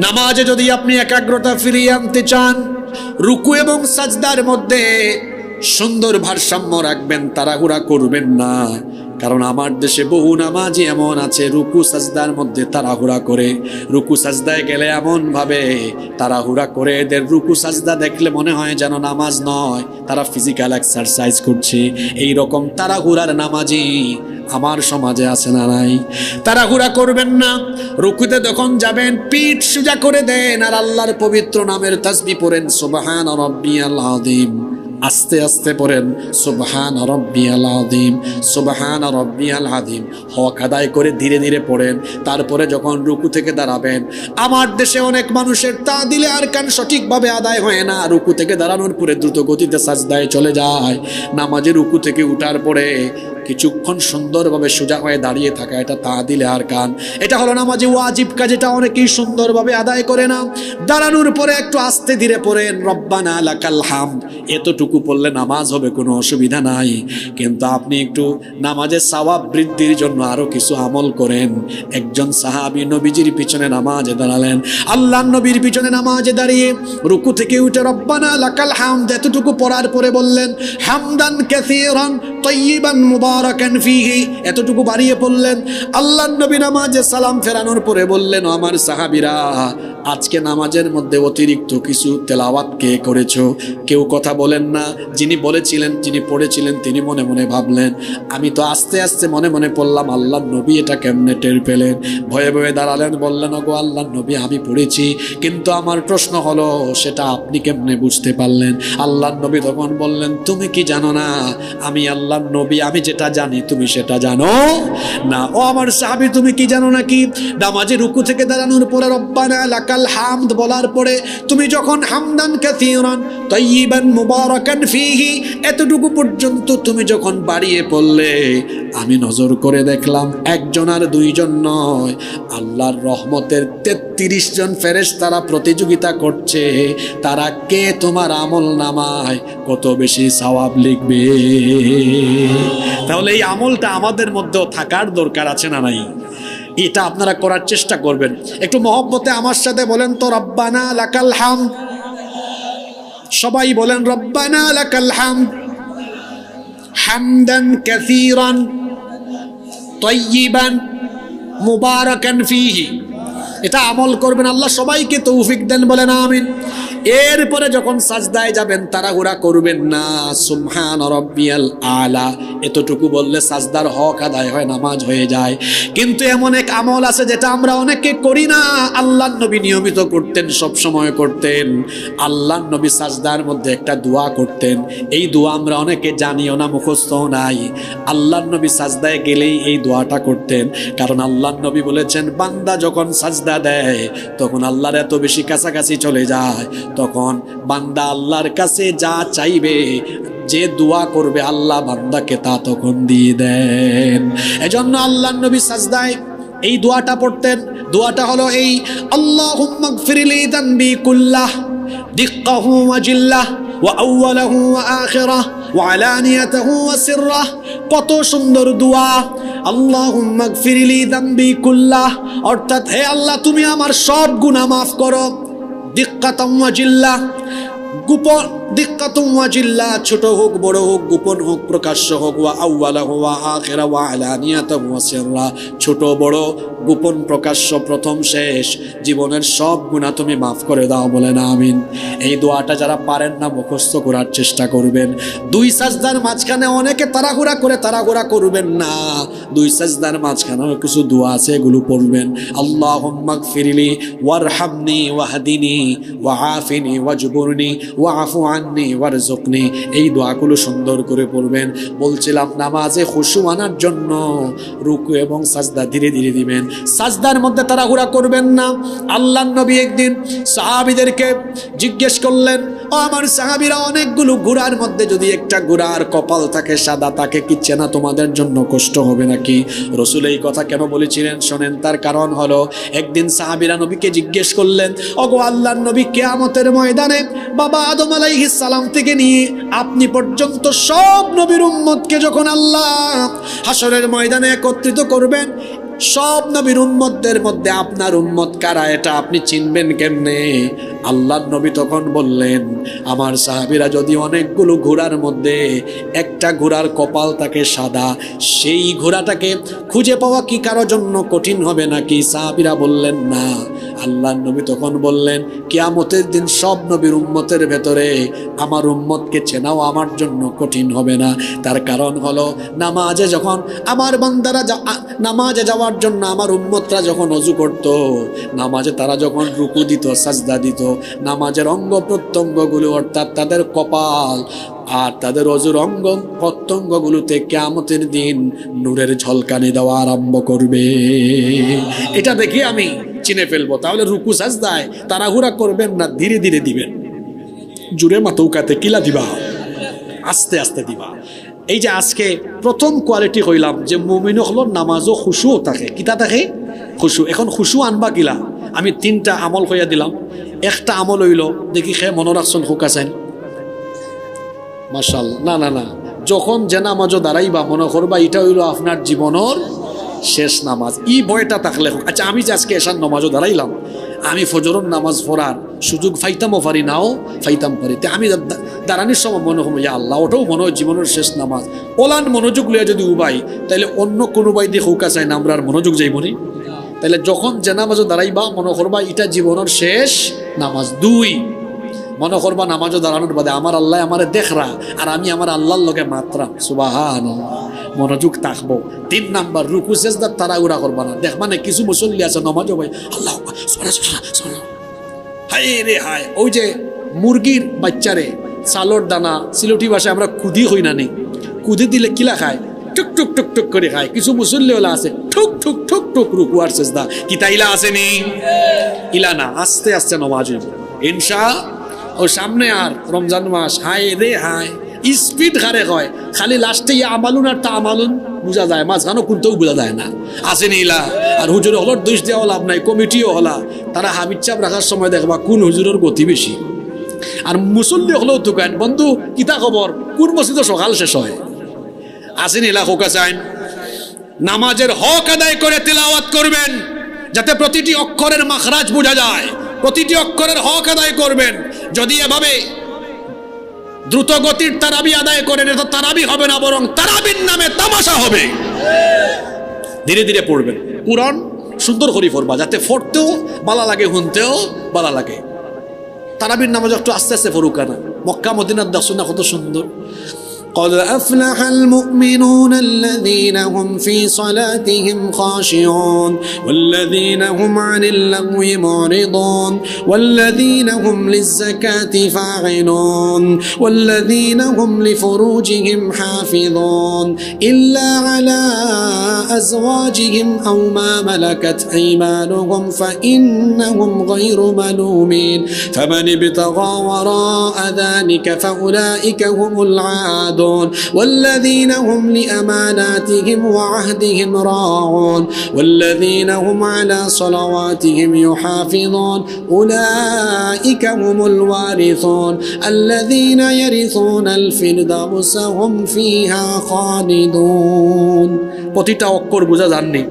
নামাজে যদি আপনি একাগ্রতা ফিরিয়ে আনতে চান, রুকু এবং সাজদার মধ্যে সুন্দর ভারসাম্য রাখবেন, তাড়াহুড়া করবেন না। কারণ আমার দেশে বহু নামাজি এমন আছে রুকু সাজদার মধ্যে তাড়াহুড়া করে, রুকু সাজদায় গেলে এমন ভাবে তাড়াহুড়া করে এদের রুকু সাজদা দেখলে মনে হয় যেন নামাজ নয়, তারা ফিজিক্যাল এক্সারসাইজ করছে। এই রকম তাড়াহুড়ার নামাজি আমার সমাজে আছে না নাই? তাড়াহুড়া করবেন না। রুকুতে যখন যাবেন পিঠ সোজা করে দেন আর আল্লাহর পবিত্র নামের তাসবিহ পড়েন, সুবহান রাব্বিয়াল আযীম। আস্তে আস্তে পড়েন সুবহান রাব্বিয়াল আযীম, সুবহান রাব্বিয়াল আযীম। হক আদায় করে ধীরে ধীরে পড়েন। তারপরে যখন রুকু থেকে দাঁড়াবেন, আমার দেশে অনেক মানুষের তাদিলে আরকান সঠিকভাবে আদায় হয় না, রুকু থেকে দাঁড়ানোর পরে দ্রুত গতিতে সাজদায় চলে যায়। নামাজে রুকু থেকে উঠার পরে কিছুক্ষণ সুন্দরভাবে সোজা হয়ে দাঁড়িয়ে থাকা, এটা তাদিলে আরকান, এটা হলো নামাজে ওয়াজিব কাজ, এটা অনেকেই সুন্দরভাবে আদায় করে না। দাঁড়ানোর পরে একটু আস্তে ধীরে পড়েন রব্বানা লাকাল হামদ, এতটুকু পড়লে নামাজ হবে, কোনো অসুবিধা নাই। কিন্তু আপনি একটু নামাজের সওয়াব বৃদ্ধির জন্য আরো কিছু আমল করেন। একজন সাহাবী নবীজির পিছনে নামাজে দাঁড়ালেন, আল্লাহর নবীর পিছনে নামাজে দাঁড়িয়ে রুকু থেকে উঠে রব্বানা লাকাল হামদ এতটুকু পড়ার পরে বললেন হামদান কাসীরান তাইয়িবান মুবারাকান ফীহি, এতটুকু বাড়িয়ে পড়লেন। আল্লাহর নবী নামাজে সালাম ফেরানোর পরে বললেন, আমার সাহাবীরা আজকে নামাজের মধ্যে অতিরিক্ত কিছু তেলাওয়াত কে করেছো? কেউ কথা বলেন না। যিনি বলেছিলেন, যিনি পড়েছিলেন তিনি মনে মনে ভাবলেন আমি তো আস্তে আস্তে মনে মনে পড়লাম, আল্লাহর নবী এটা কেমনে টের পেলেন? ভয়ে ভয়ে দাঁড়ালেন, বললেন ওগো আল্লাহর নবী আমি পড়েছি, কিন্তু আমার প্রশ্ন হলো সেটা আপনি কেমনে বুঝতে পারলেন? আল্লাহর নবী তখন বললেন তুমি কি জানো না আমি আল্লাহর নবী, আমি যেটা জানি তুমি সেটা জানো না। ও আমার সাহাবী তুমি কি জানো নাকি নামাজে রুকু থেকে দাঁড়ানোর পরে রব্বানা লাকাল হামদ বলার পরে তুমি যখন হামদান কাসীরান তাইয়িবান মুবারাকান ফীহি এতটুকু পর্যন্ত তুমি যখন বাড়িয়ে পড়লে, আমি নজর করে দেখলাম একজন আর দুইজন নয়, আল্লাহর রহমতের 33 জন ফেরেশতারা প্রতিযোগিতা করছে তারা কে তোমার আমল নামায় কত বেশি সওয়াব লিখবে। তাহলে এই আমলটা আমাদের মধ্যেও থাকার দরকার আছে না নাই? এটা আপনারা করার চেষ্টা করবেন। একটু মহব্বতে আমার সাথে বলেন তো রব্বানা লাকাল হামদ, সবাই বলেন রব্বানা লাকাল হামদ হামদান কাসীরান তাইয়িবান মুবারাকান ফীহি। এটা আমল করবেন, আল্লাহ সবাইকে তৌফিক দেন, বলেন আমিন। এরপরে যখন সাজদায় যাবেন তাড়াহুড়া করবেন না, সুবহান রাব্বিয়াল আলা এতটুকু বললে সাজদার হক আদায় হয়, নামাজ হয়ে যায়। কিন্তু এমন এক আমল আছে যেটা আমরা অনেকে করি না, আল্লাহর নবী নিয়মিত করতেন, সব সময় করতেন। আল্লাহর নবী সাজদার মধ্যে একটা দোয়া করতেন, এই দোয়া আমরা অনেকে জানিও না, মুখস্থও নাই। আল্লাহর নবী সাজদায় গেলেই এই দোয়াটা করতেন, কারণ আল্লাহর নবী বলেছেন বান্দা যখন সাজদা দেয় তখন আল্লাহর এত বেশি কাছাকাছি চলে যায়, তখন বান্দা আল্লাহর কাছে যা চাইবে, যে দোয়া করবে আল্লাহ বান্দাকে তা তখন দিয়ে দেন। এজন্য আল্লাহর নবী সাজদায় এই দোয়াটা পড়তেন। দোয়াটা হলো এই, আল্লাহুম্মা গফিরলি যানবি কুল্লাহ দিক্কাহু ওয়া জিল্লাহ ওয়া আউওয়ালাহু ওয়া আখিরাহ ওয়া আলানিয়াতাহু ওয়া সিররাহ। কত সুন্দর দোয়া। আল্লাহুম্মা গফিরলি যানবি কুল্লাহ, অর্থাৎ হে আল্লাহ তুমি আমার সব গুনাহ মাফ করো। দিক্কাতাম ওয়া জিল্লাহ, গোপন, দিক্কাতুম ওয়া জিল্লাহ, ছোট হোক বড় হোক, গোপন হোক প্রকাশ্য হোক, ওয়া আউওয়ালাহু ওয়া আখিরা ওয়া আলানিয়াতাহু ওয়া সিররা, ছোট বড় গোপন প্রকাশ্য প্রথম শেষ জীবনের সব গুনাহ তুমি মাফ করে দাও, বলেন আমিন। এই দোয়াটা যারা পারেন না মুখস্থ করার চেষ্টা করবেন। দুই সাজদার মাঝখানে অনেকে তাড়াহুড়া করে, তাড়াহুড়া করবেন না। দুই সাজদার মাঝখানে কিছু দোয়া আছে, এগুলো পড়বেন। আল্লাহুম্মা গফিরলি ওয়ারহামনি ওয়াহদিনি ওয়াআফিনি ওয়াজবুরনি ওয়াফু আননি ওয়ারযুকনি। এই দোয়াগুলো সুন্দর করে পড়বেন। বলছিলাম নামাজে খুশু আনার জন্য রুকু এবং সাজদা ধীরে ধীরে দিবেন। সাজদার মধ্যে তাড়াহুড়া করবেন না। আল্লাহর নবী একদিন সাহাবীদেরকে জিজ্ঞেস করলেন, ও আমার সাহাবীরা, অনেকগুলো ঘোড়ার মধ্যে যদি একটা ঘোড়ার কপাল থাকে সাদা, তাকে কি চেনা তোমাদের জন্য কষ্ট হবে নাকি? রাসূল এই কথা কেন বলেছিলেন শোনেন। তার কারণ হলো, একদিন সাহাবীরা নবীকে জিজ্ঞেস করলেন, ওগো আল্লাহর নবী, কিয়ামতের ময়দানে বাবা আদম আলাইহিস সালাম থেকে নিয়ে আপনি পর্যন্ত সব নবীর উম্মতকে যখন আল্লাহ হাসরের ময়দানে একত্রিত করবেন, সব নবীর উম্মতদের মধ্যে আপনার উম্মত কারা এটা আপনি চিনবেন কেমনে? আল্লাহর নবী তখন বললেন, আমার সাহাবীরা যদি অনেকগুলো ঘোড়ার মধ্যে একটা ঘোড়ার কপাল থাকে সাদা, সেই ঘোড়াটাকে খুঁজে পাওয়া কি কারোর জন্য কঠিন হবে নাকি? সাহাবীরা বললেন না। আল্লাহর নবী তখন বললেন, কিয়ামতের দিন সব নবীর উম্মতের ভেতরে আমার উম্মতকে চেনাও আমার জন্য কঠিন হবে না। তার কারণ হলো, নামাজে যখন আমার বান্দারা নামাজে যাওয়ার জন্য আমার উম্মতরা যখন ওযু করত, নামাজে তারা যখন রুকু দিত, সাজদা দিত, নামাজের অঙ্গ প্রত্যঙ্গগুলো অর্থাৎ তাদের কপাল আর তাদের ওযুর অঙ্গ প্রত্যঙ্গগুলোতে কিয়ামতের দিন নূরের ঝলকানি দেওয়া আরম্ভ করবে। এটা দেখে আমি চিনে ফেলবো। তাহলে রুকু সাজদায় তাড়াহুড়া করবেন না, ধীরে ধীরে দিবেন। জুরে মাতৌকাতে কিলা দিবা, আস্তে আস্তে দিবা। এই যে আজকে প্রথম কোয়ালিটি কইলাম যে মুমিন হলো নামাজও খুশুও থাকে। কিতা থাকে? খুশু। এখন খুশু আনবা কিলা? আমি তিনটা আমল কইয়া দিলাম। একটা আমল হইল, দেখি খে মনে রাখছেন হোক আছেন মাশাআল্লাহ। না না না, যখন যে নামাজও দাঁড়াইবা মনে করবা এটা হইল আপনার জীবনের শেষ নামাজ। ই ভয়টা থাকলে, আচ্ছা আমি যে আজকে এসার নামাজও দাঁড়াইলাম, আমি ফজরের নামাজ পড়ার সুযোগ ফাইতামও পারি, নাও ফাইতাম পারি, তে আমি দাঁড়ানোর সময় মনে হয় ইয়া আল্লাহ, ওটাও মনে হয় জীবনের শেষ নামাজ। ওলান মনোযোগ লিয়া যদি উবাই, তাইলে অন্য কোনো বাই দিয়ে হুকা চাই না, আমরা আর মনোযোগ যাইবনি। তাইলে যখন যে নামাজও দাঁড়াইবা মনে করবা এটা জীবনের শেষ নামাজ। দুই, মনে করবা নামাজও দাঁড়ানোর বাদে আমার আল্লাহ আমারে দেখরা আর আমি আমার আল্লাহর লগে মাত্রা, সুবহানাল্লাহ, মনোযোগ থাকবো। তিন নাম্বার, রুকু সেজদার তাড়াহুড়া করবা না। দেখবা না কিছু মুসল্লি আছে নামাজও ভাই আল্লাহ হায় রে হায়, ওই যে মুরগির বাচ্চারে চালর দানা সিলটি ভাষায় আমরা কুদি হই না, নেই কুদি দিলে কিলা খায়, টুক টুক টুক টুক করে খায়। কিছু মুসল্লি ওলা আছে ঠুক ঠুক ঠুক ঠুক রুকু আর সেজদা, কি তাইলা আসেনি? ইলা না, আস্তে আস্তে নামাজ হইব ইনশা। ও সামনে আর রমজান মাস, হায় রে হায় স্পিড হারে হয়, খালি লাস্টে ইয়া আমালুন আর তা আমালুন বোঝা যায়, মাঝখানে কোনটাও বোঝা যায় না, আসেনি ইলা। আর হুজুর হলর দোষ দেওয়া লাভ নাই, কমিটিও হলা, তারা হাবিজ চাপ রাখার সময় দেখবা কোন হুজুরের গতি বেশি। আর মুসল্লি হলেও দোকান বন্ধু কিতা খবর, কোন মসজিদে সকাল শেষ হয়, আসেনি ইলা। খোকা চাইন নামাজের হক আদায় করে তেলাওয়াত করবেন, যাতে প্রতিটি অক্ষরের মাখরাজ বোঝা যায়, প্রতিটি অক্ষরের হক আদায় করবেন। যদি এভাবে দ্রুত গতির তারাবি আদায় করেন, এটা তারাবি হবে না, বরং তারাবির নামে তামাশা হবে। ধীরে ধীরে পড়বেন, কুরআন সুন্দর করে পড়বা, যাতে পড়তেও ভালো লাগে, শুনতেও ভালো লাগে। তারাবির নামাজ একটু আস্তে আস্তে পড়ুক না, মক্কা মদিনার দেখছো না কত সুন্দর। قد أفلح المؤمنون الذين هم في صلاتهم خاشعون والذين هم عن اللغو معرضون والذين هم للزكاة فاعلون والذين هم لفروجهم حافظون إلا على أزواجهم أو ما ملكت أيمانهم فإنهم غير ملومين فمن ابتغى وراء ذلك فأولئك هم العادون والذين هم لأماناتهم وعهدهم راعون والذين هم على صلواتهم يحافظون أولئك هم الوارثون الذين يرثون الفردوس هم فيها خالدون প্রতিটা অক্ষর বোঝা যাননি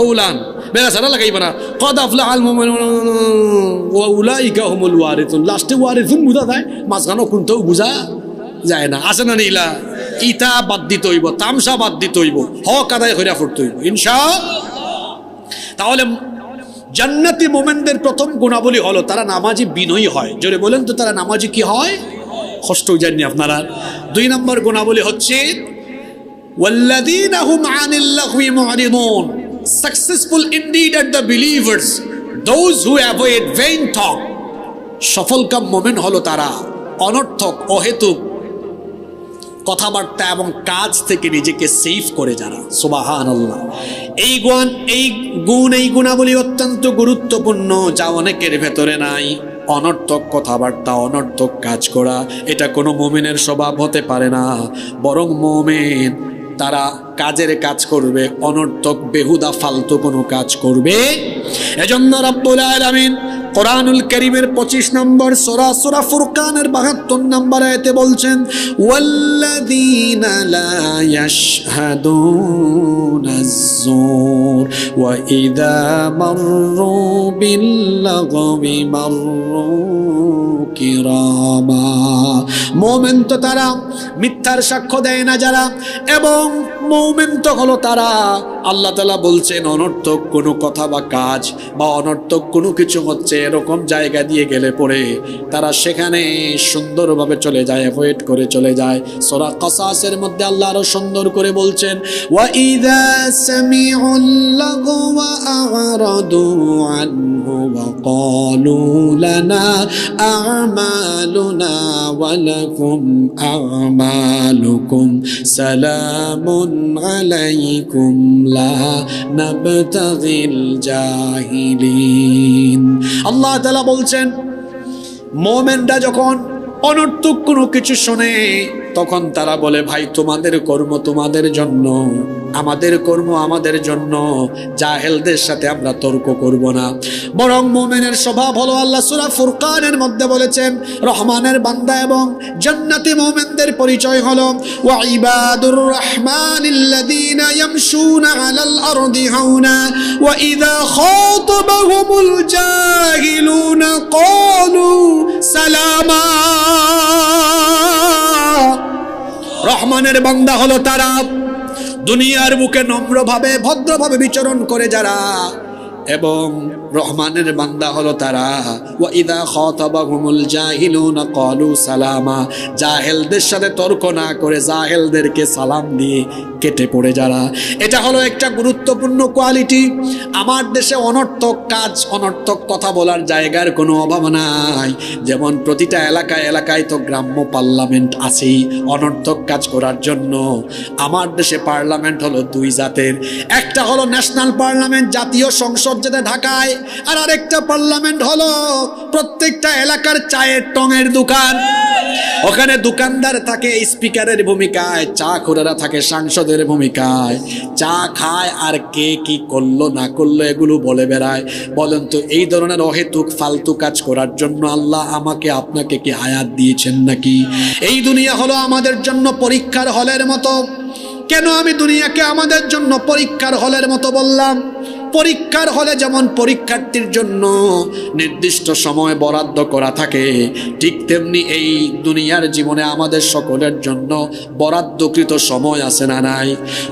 ওলান বেলা সারা লাগাইবা না কদ আফলাহাল মুমিনুন ওয়া উলাইকা হুমুল ওয়ারিসুন লাস্টে ওয়ারিসুন বোঝা যায় মাঝখানে কোনটাও বোঝা যায় না আসে না নীলা ইতা বাদ দিতে হইব তামসা বাদ দিতে হইব হক আদায় কইরা পড়তে হইব ইনশাআল্লাহ তাহলে জান্নাতি মুমিনদের প্রথম গুণাবলী হলো তারা নামাজি বিনয়ী হয় জোরে বলেন তো তারা নামাজি কি হয় কষ্ট জানেন আপনারা দুই নম্বর গুণাবলী হচ্ছে ওয়াল্লাযীনা হুম আনিল লাগwi মু'রিদুন successful indeed are the believers those who avoid vain talk সফলকাম মুমিন হলো তারা অনর্থক অহেতুক কথাবার্তা এবং কাজ থেকে নিজেকে সেফ করে যারা সুবহানাল্লাহ এই গুণাবলী অত্যন্ত গুরুত্বপূর্ণ যা অনেকের ভেতরে নাই অনর্থক কথাবার্তা অনর্থক কাজ করা এটা কোনো মুমিনের স্বভাব হতে পারে না বরং মুমিন তারা কাজের কাজ করবে অনর্থক বেহুদা ফালতু কোনো কাজ করবে এজন্য রব্বুল আলামিন কোরআনুল কারীমের 25 নম্বর সূরা ফুরকানের 72 নম্বর আয়াতে বলছেন ওয়াল্লাযীনা লা ইয়াশহাদুনাজ যুর ওয়া ইযা মাররু বিল লাগবি মাররু কিরামা মুমিন তো তারা মিথ্যার সাক্ষ্য দেয় না যারা এবং মুমিন তো হলো তারা আল্লাহ তাআলা বলছেন অনর্থক কোনো কথা বা কাজ বা অনর্থক কোনো কিছু হচ্ছে এরকম জায়গা দিয়ে গেলে পরে তারা সেখানে সুন্দরভাবে চলে যায় অ্যাভয়েড করে চলে যায় সূরা কাসাসের মধ্যে আল্লাহ আরো সুন্দর করে বলছেন ওয়া ইযা সামিউল লাগওয়া আ'রাদু আনহু ওয়া ক্বালু লানা আ'মালুনা ওয়া লাকুম আ'মালুকুম সালামুন আলাইকুম লা নাবতাগিল জাহিলিন আল্লাহ তাআলা বলছেন মুমিনরা যখন অনর্থক কোনো কিছু শুনে তখন তারা বলে ভাই তোমাদের কর্ম তোমাদের জন্য আমাদের কর্ম আমাদের জন্য জাহেলদের সাথে আমরা তর্ক করব না বরং মুমিনের স্বভাব হলো আল্লাহ সূরা ফুরকানের মধ্যে বলেছেন রহমানের বান্দা এবং জান্নাতি মুমিনদের পরিচয় হলো ওয়া ইবাদুর রহমানিল্লাযীনা ইয়ামশুনা আলাল আরদি হাওনা ওয়া ইযা খাতাবাহুমুল জাহিলুনা ক্বালু সালামা রহমানের বান্দা হলো তারা দুনিয়ার বুকে নম্রভাবে ভদ্রভাবে বিচরণ করে যারা এবং রহমানের বান্দা হলো তারা ওয়া ইযা খাতাবাহুমুল জাহিলুনা ক্বালু সালামা জাহেলদের সাথে তর্ক না করে জাহেলদেরকে সালাম দিয়ে কেটে পড়ে যারা এটা হলো একটা গুরুত্বপূর্ণ কোয়ালিটি আমার দেশে অনর্থক কাজ অনর্থক কথা বলার জায়গার কোনো অভাব নাই যেমন প্রতিটা এলাকায় তো গ্রাম্য পার্লামেন্ট আছেই অনর্থক কাজ করার জন্য আমার দেশে পার্লামেন্ট হলো দুই জাতের একটা হলো ন্যাশনাল পার্লামেন্ট জাতীয় সংসদ যেটা ঢাকায় আর আরেকটা পার্লামেন্ট হলো প্রত্যেকটা এলাকার চায়ের টঙের দোকান ওখানে দোকানদার থাকে স্পিকারের ভূমিকায় চা খোরেরা থাকে সাংসদের ভূমিকায় চা খায় আর কে কি করলো না করলো এগুলো বলে বেড়ায় বলেন তো এই ধরনের অহেতুক ফালতু কাজ করার জন্য আল্লাহ আমাকে আপনাকে কি হায়াত দিয়েছেন নাকি এই দুনিয়া হলো আমাদের জন্য পরীক্ষার হলের মতো কেন আমি দুনিয়াকে আমাদের জন্য পরীক্ষার হলের মতো বললাম পরীক্ষার হলে যেমন পরীক্ষার্থীর জন্য নির্দিষ্ট সময় বরাদ্দ করা থাকে ঠিক তেমনি এই দুনিয়ার জীবনে আমাদের সকলের জন্য বরাদ্দকৃত সময় আছে না নাই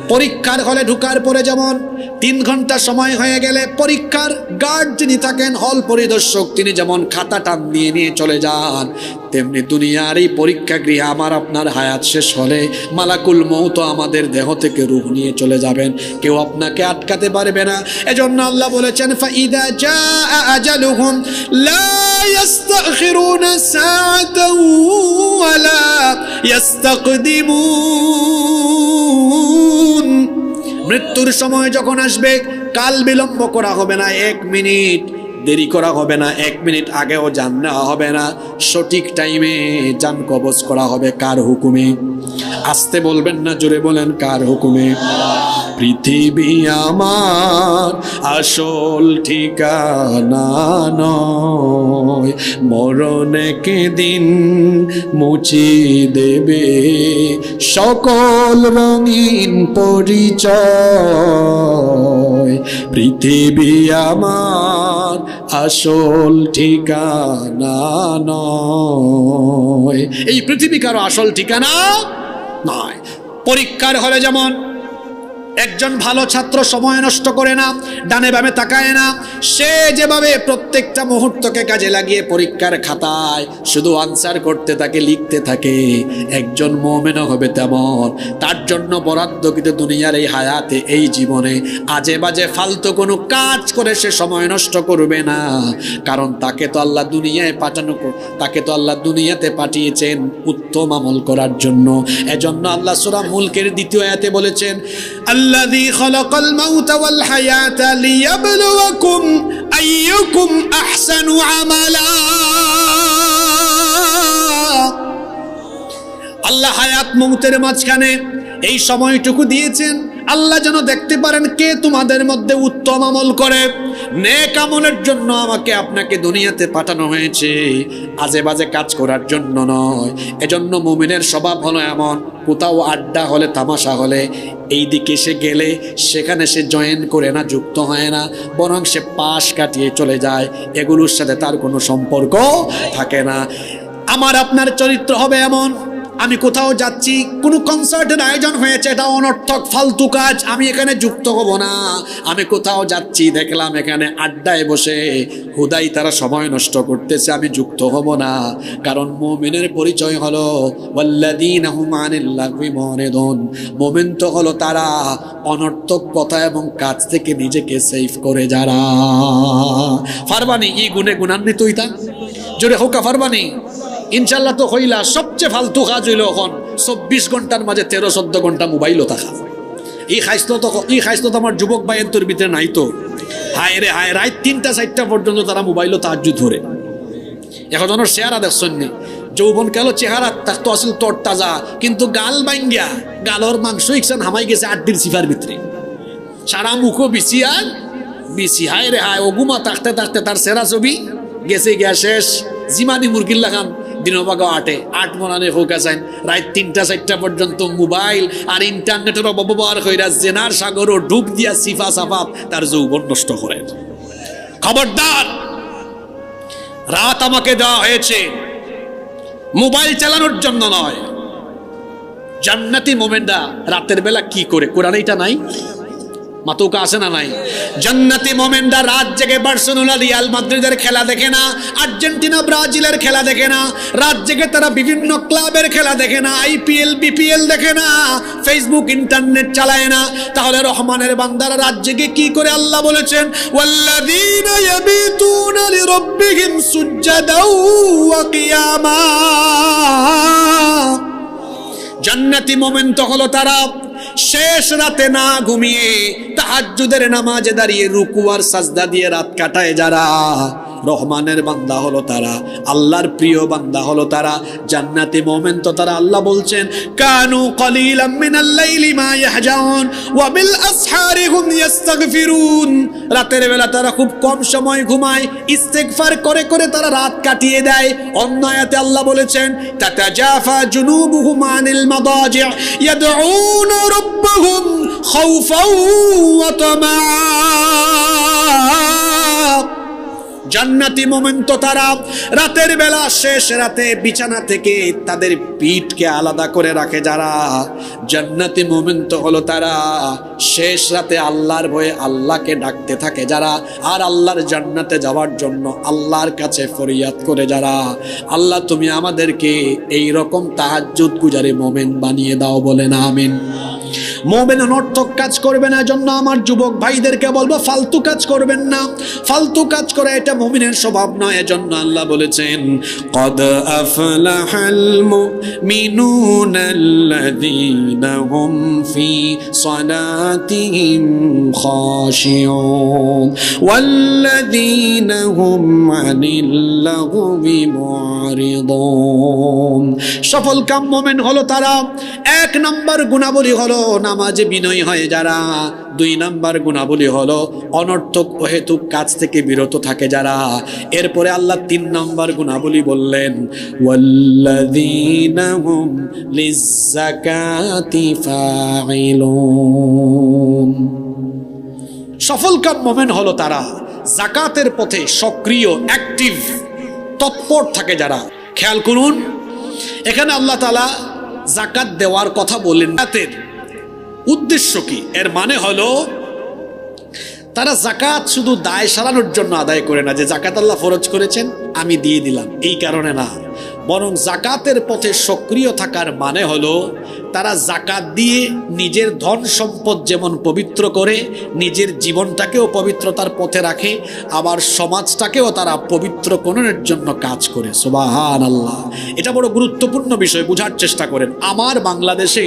পরীক্ষার হলে ঢোকার পরে যেমন 3 ঘন্টা সময় হয়ে গেলে পরীক্ষার গার্ড যিনি থাকেন, হল পরিদর্শক, তিনি যেমন খাতা টান নিয়ে নিয়ে চলে যান, তেমনি দুনিয়ার এই পরীক্ষা গৃহে আমার আপনার হায়াত শেষ হলে মালাকুল মউত আমাদের দেহ থেকে রূহ নিয়ে চলে যাবেন, কেউ আপনাকে আটকাতে পারবে না। এজন্য আল্লাহ বলেছেন ফাইদা জাআ আজালুহুম লা ইস্তাখিরুনা সাআতাও ওয়ালা ইস্তাকদিমুন। মৃত্যুর সময় যখন আসবে কাল বিলম্ব করা হবে না, 1 মিনিট দেরি করা হবে না, 1 মিনিট আগেও জান নেওয়া হবে না, সঠিক টাইমে জান কবজ করা হবে। কার হুকুমে? আসতে বলবেন না, জোরে বলেন কার হুকুমে? পৃথিবী আমার আসল ঠিকানা নয়, মরণ একদিন মুছি দেবে সকল রঙিন পরিচয়। পৃথিবী আমার আসল ঠিকানা নয়। এই পৃথিবী কারো আসল ঠিকানা নয়। পরীক্ষার হলে যেমন একজন ভালো ছাত্র সময় নষ্ট করে না, ডানে বামে তাকায় না, সে যেভাবে প্রত্যেকটা মুহূর্তকে কাজে লাগিয়ে পরীক্ষার খাতায় শুধু আনসার করতে থাকে, লিখতে থাকে, একজন মুমিনও হবে তেমন। তার জন্য বরাদ্দকৃত দুনিয়ার এই হায়াতে, এই জীবনে আজে বাজে ফালতু কোনো কাজ করে সে সময় নষ্ট করবে না, কারণ তাকে তো আল্লাহ দুনিয়াতে পাঠিয়েছেন উত্তম আমল করার জন্য। এজন্য আল্লাহ সূরা মুলকের 2য় আয়াতে বলেছেন, الذي خلق الموت والحياة ليبلوكم أيكم أحسن عملا। আল্লাহ হায়াত মৌতের মাঝখানে এই সময়টুকু দিয়েছেন আল্লাহ যেন দেখতে পারেন কে তোমাদের মধ্যে উত্তম আমল করে। নেক আমলের জন্য আমাকে আপনাকে দুনিয়াতে পাঠানো হয়েছে, আজে বাজে কাজ করার জন্য নয়। এজন্য মুমিনের স্বভাব হলো এমন, কোথাও আড্ডা হলে, তামাশা হলে, এই দিকে সে গেলে সেখানে সে জয়েন করে না, যুক্ত হয় না, বরং সে পাশ কাটিয়ে চলে যায়। এগুলোর সাথে তার কোনো সম্পর্ক থাকে না। আমার আপনার চরিত্র হবে এমন, আমি কোথাও যাচ্ছি, কোনো কনসার্টের আয়োজন হয়েছে, এটা অনর্থক ফালতু কাজ, আমি এখানে যুক্ত হব না। আমি কোথাও যাচ্ছি, দেখলাম এখানে আড্ডায় বসে হুদাই তারা সময় নষ্ট করতেছে, আমি যুক্ত হব না। কারণ মুমিনের পরিচয় হলো ওয়াল্লাযীনা হুম আনিল লাগবি মুরিদুন। মুমিন তো হলো তারা অনর্থক কথা এবং কাজ থেকে নিজেকে সেফ করে যারা। ফারবানি ই গুনে গুণান্বিত হইতা জোরে হোকা ফারবানি ইনশাল্লাহ। তো হইলা সবচেয়ে ফালতু কাজ হইল এখন 24 ঘন্টার মাঝে 13-14 ঘন্টা মোবাইলও থাকা। এই খাইস্ত তো আমার যুবক ভাই তোর ভিতরে নাই তো। হায় রে হায়, রাত 3টা-4টা পর্যন্ত তারা মোবাইলও তাহাজ্জুদ ধরে। এখন ওনার চেহারা দেখছেন নি, যৌবন কাল চেহারা থাকতো আসল তোর তাজা, কিন্তু গাল বাইঙ্গা, গালর মাংস ইকসান হামাই গেছে 8 দিন সিফার ভিতরে, সারা মুখও বিছি আর বিছি। হায় রে হায়, ওগুমা থাকতে থাকতে তার সেরা ছবি গেছে গিয়া শেষ। জিমানি মুরগির লাগান দিনবাগ 8 মনানে হোক আছেন, রাত 3টা-4টা পর্যন্ত মোবাইল আর ইন্টারনেটের অপব্যবহার কইরা জেনার সাগরও ডুব দিয়া সিফা সাফাত তার যৌবন নষ্ট করেন। খবরদার, রাত আমাকে দেওয়া হয়েছে মোবাইল চালানোর জন্য নয়। জান্নাতি মোমেনরা রাতের বেলা কি করে? কোরআনে এটা নাই? মাতুকা আছে না নাই? জান্নাতি মোমেনরা রাত জেগে বার্সেলোনা রিয়াল মাদ্রিদের খেলা দেখে না, আর্জেন্টিনা ব্রাজিলের খেলা দেখে না, রাত জেগে তারা বিভিন্ন ক্লাবের খেলা দেখে না, IPL BPL দেখে না, ফেসবুক ইন্টারনেট চালায় না। তাহলে রহমানের বান্দারা রাত জেগে কি করে? আল্লাহ বলেছেন ওয়াল্লাযীনা ইয়াবিতুনা লিরাব্বিহিম সুজদাও ওয়া কিয়ামা। জান্নাতি মোমেন তো হলো তারা শেষ রাতে না ঘুমিয়ে তাহাজ্জুদের নামাজে দাঁড়িয়ে রুকু আর সাজদা দিয়ে রাত কাটায় যারা। রহমানের বান্দা হলো তারা, আল্লাহর প্রিয় বান্দা হলো তারা, জান্নাতি মুমিন তো তারা। আল্লাহ বলছেন কানু কলিলাম মিনাল লাইলি মা ইয়াহজাউন ওয়া বিল আসহারি হুম ইস্তাগফিরুন। রাতের বেলা তারা খুব কম সময় ঘুমায়, ইস্তেগফার করে করে তারা রাত কাটিয়ে দেয়। অন্য আয়াতে আল্লাহ বলেছেন তাতাজাফা জুনুবুহুম আনিল মাদাজি ইয়াদউন রাব্বাহুম খাউফাও ওয়া তামা। জান্নাতি মুমিন তো তারা রাতের বেলা শেষ রাতে বিছানা থেকে তাদের পিঠকে আলাদা করে রাখে যারা। জান্নাতি মুমিন তো হলো তারা শেষ রাতে আল্লাহর ভয়ে আল্লাহকে ডাকতে থাকে যারা, আর আল্লাহর জান্নাতে যাওয়ার জন্য আল্লাহর কাছে ফরিয়াদ করে যারা। আল্লাহ তুমি আমাদেরকে এই রকম তাহাজ্জুদ গুজারি মুমিন বানিয়ে দাও, বলেন আমিন। মুমিন অনর্থক কাজ করবে না, জন্য আমার যুবক ভাইদেরকে বলবো ফালতু কাজ করবেন না। ফালতু কাজ করা এটা মুমিনের স্বভাব নয়। এজন্য আল্লাহ বলেছেন কদ আফলাহাল মুমিনুনাল্লাযীনা হুম ফি সালাতিহিম খাশিউন ওয়াল্লাযীনা হুম আনিল লাগবি মুরিদুন। সফল কাম মুমিন হলো তারা, এক নাম্বার গুণাবলী হলো নামাজে বিনয়ী হয় যারা, দুই নাম্বার গুণাবলী হলো অনর্থক অহেতুক কাজ থেকে বিরত থাকে যারা। এরপরে আল্লাহ তিন নাম্বার গুণাবলী বললেন ওয়াল্লাযীনা হুম লিয-যাকাতি ফাঈলুন। সফল কাম মুমিন হলো তারা যাকাতের পথে সক্রিয়, অ্যাক্টিভ, তৎপর থাকে যারা। খেয়াল করুন, এখানে আল্লাহ তাআলা যাকাত দেওয়ার কথা বললেন। যাকাতের উদ্দেশ্য কি? এর মানে হলো তারা যাকাত শুধু দায় সারানোর জন্য আদায় করে না, যে যাকাত আল্লাহ ফরজ করেছেন আমি দিয়ে দিলাম, এই কারণে না। বরং যাকাতের পথে সক্রিয় থাকার মানে হলো তারা যাকাত দিয়ে নিজের ধন সম্পদ যেমন পবিত্র করে, নিজের জীবনটাকেও পবিত্রতার পথে রাখে, আবার সমাজটাকেও তারা পবিত্র করার জন্য কাজ করে। সুবহানাল্লাহ, এটা বড় গুরুত্বপূর্ণ বিষয়, বোঝার চেষ্টা করেন। আমার বাংলাদেশে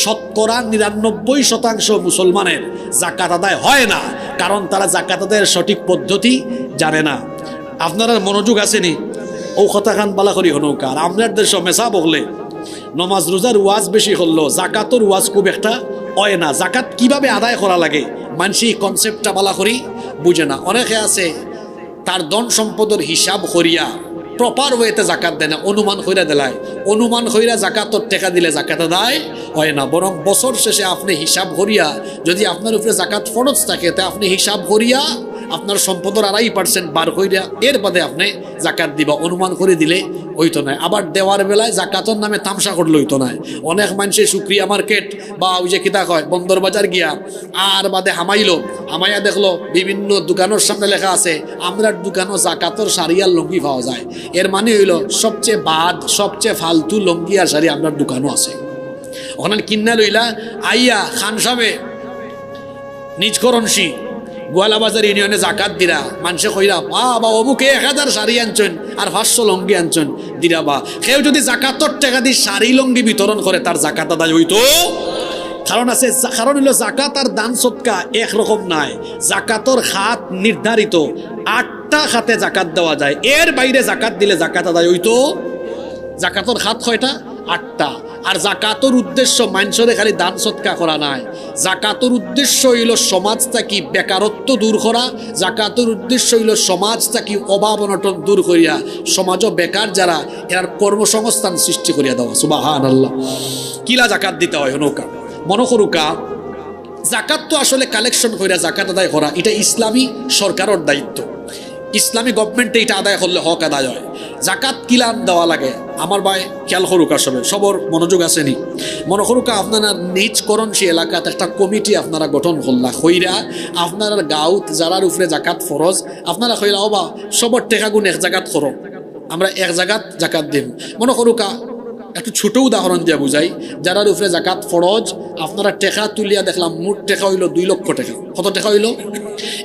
99% মুসলমানের যাকাত আদায় হয় না, কারণ তারা যাকাত আদায়ের সঠিক পদ্ধতি জানে না। আপনারা মনোযোগ আসেনি ও কথা খান বালা করি হনৌকা। আর আপনার দেশ মেসা বললে নমাজ রোজার ওয়াজ বেশি হলো, জাকাতর ওয়াজ খুব একটা হয় না। জাকাত কিভাবে আদায় করা লাগে মানসি কনসেপ্টটা বালা করি বুঝে না। অনেকে আছে তার ধন সম্পদের হিসাব করিয়া প্রপার ওয়েতে জাকাত দেয় না, অনুমান কইরা দেলায়। অনুমান কইরা জাকাতর টাকা দিলে জাকাত আদায় হয় না, বরং বছর শেষে আপনি হিসাব করিয়া, যদি আপনার উপরে জাকাত ফরজ থাকে তা আপনি হিসাব করিয়া আপনার সম্পদের 2.5% বার কইরা এর বাদে আপনি জাকাত দিবা। অনুমান করে দিলে হইতো না। আবার দেওয়ার বেলায় জাকাতর নামে তামসা করলে হইতো না। অনেক মানুষের শুক্রিয়া মার্কেট বা ওই যে কিতা কয় বন্দর বাজার গিয়া আর বাদে হামাইলো, হামাইয়া দেখলো বিভিন্ন দোকানের সামনে লেখা আছে আমরার দোকানও জাকাতর শাড়ি আর লুঙ্গি পাওয়া যায়। এর মানে হইল সবচেয়ে বাদ, সবচেয়ে ফালতু লুঙ্গি আর শাড়ি আপনার দোকানও আছে। ওখানে কিন্না লইলা আইয়া খান সাবে নিজ করণসি গোয়ালাবাজার ইউনিয়নে জাকাত দিরা, মানুষে কইরা বা অবুকে 1000 শাড়ি আনছেন আর 500 লঙ্গি আনছেন দিরা। বা কেউ যদি জাকাতর টাকা দিয়ে শাড়ি লঙ্গি বিতরণ করে তার জাকাত আদায় হইতো। কারণ আছে, কারণ হইল জাকাত আর দান সদকা একরকম নাই। জাকাতর খাত নির্ধারিত, 8টা খাতে জাকাত দেওয়া যায়, এর বাইরে জাকাত দিলে জাকাত আদায় হইতো। জাকাতর খাত কয়টা? 8টা। আর জাকাতর উদ্দেশ্য মানুষরে খালি দান সৎকা করা নাই, জাকাতর উদ্দেশ্য হইল সমাজ থেকে বেকারত্ব দূর করা। জাকাতর উদ্দেশ্য হইল সমাজ থেকে অভাব অনটন দূর করিয়া সমাজও বেকার যারা এর কর্মসংস্থান সৃষ্টি করিয়া দেওয়া। সুবহানাল্লাহ। কিলা জাকাত দিতে হয় নৌকা মনে করুকা। জাকাত তো আসলে কালেকশন করিয়া জাকাত আদায় করা, এটা ইসলামী সরকারের দায়িত্ব। ইসলামী গভর্নমেন্টে এটা আদায় করলে হক আদায় হয়। জাকাত কিলান দেওয়া লাগে আমার ভাই খেয়াল করুকা, সবর মনোযোগ আসেনি। মনে করুকা আপনারা নিজ করণসী এলাকাতে একটা কমিটি আপনারা গঠন করলা, কইরা আপনার গাঁত যারার উপরে জাকাত ফরজ আপনারা কইরা বা সবর টেকা গুণ এক জায়গাত করো, আমরা এক জায়গাত জাকাত দিম। মনে করুকা একটু ছোট উদাহরণ দিয়ে বুঝাই, যারার উপরে জাকাত ফরজ আপনারা টেকা তুলিয়া দেখলাম মোট টেকা হইল 2 লক্ষ টাকা। কত টাকা হইল?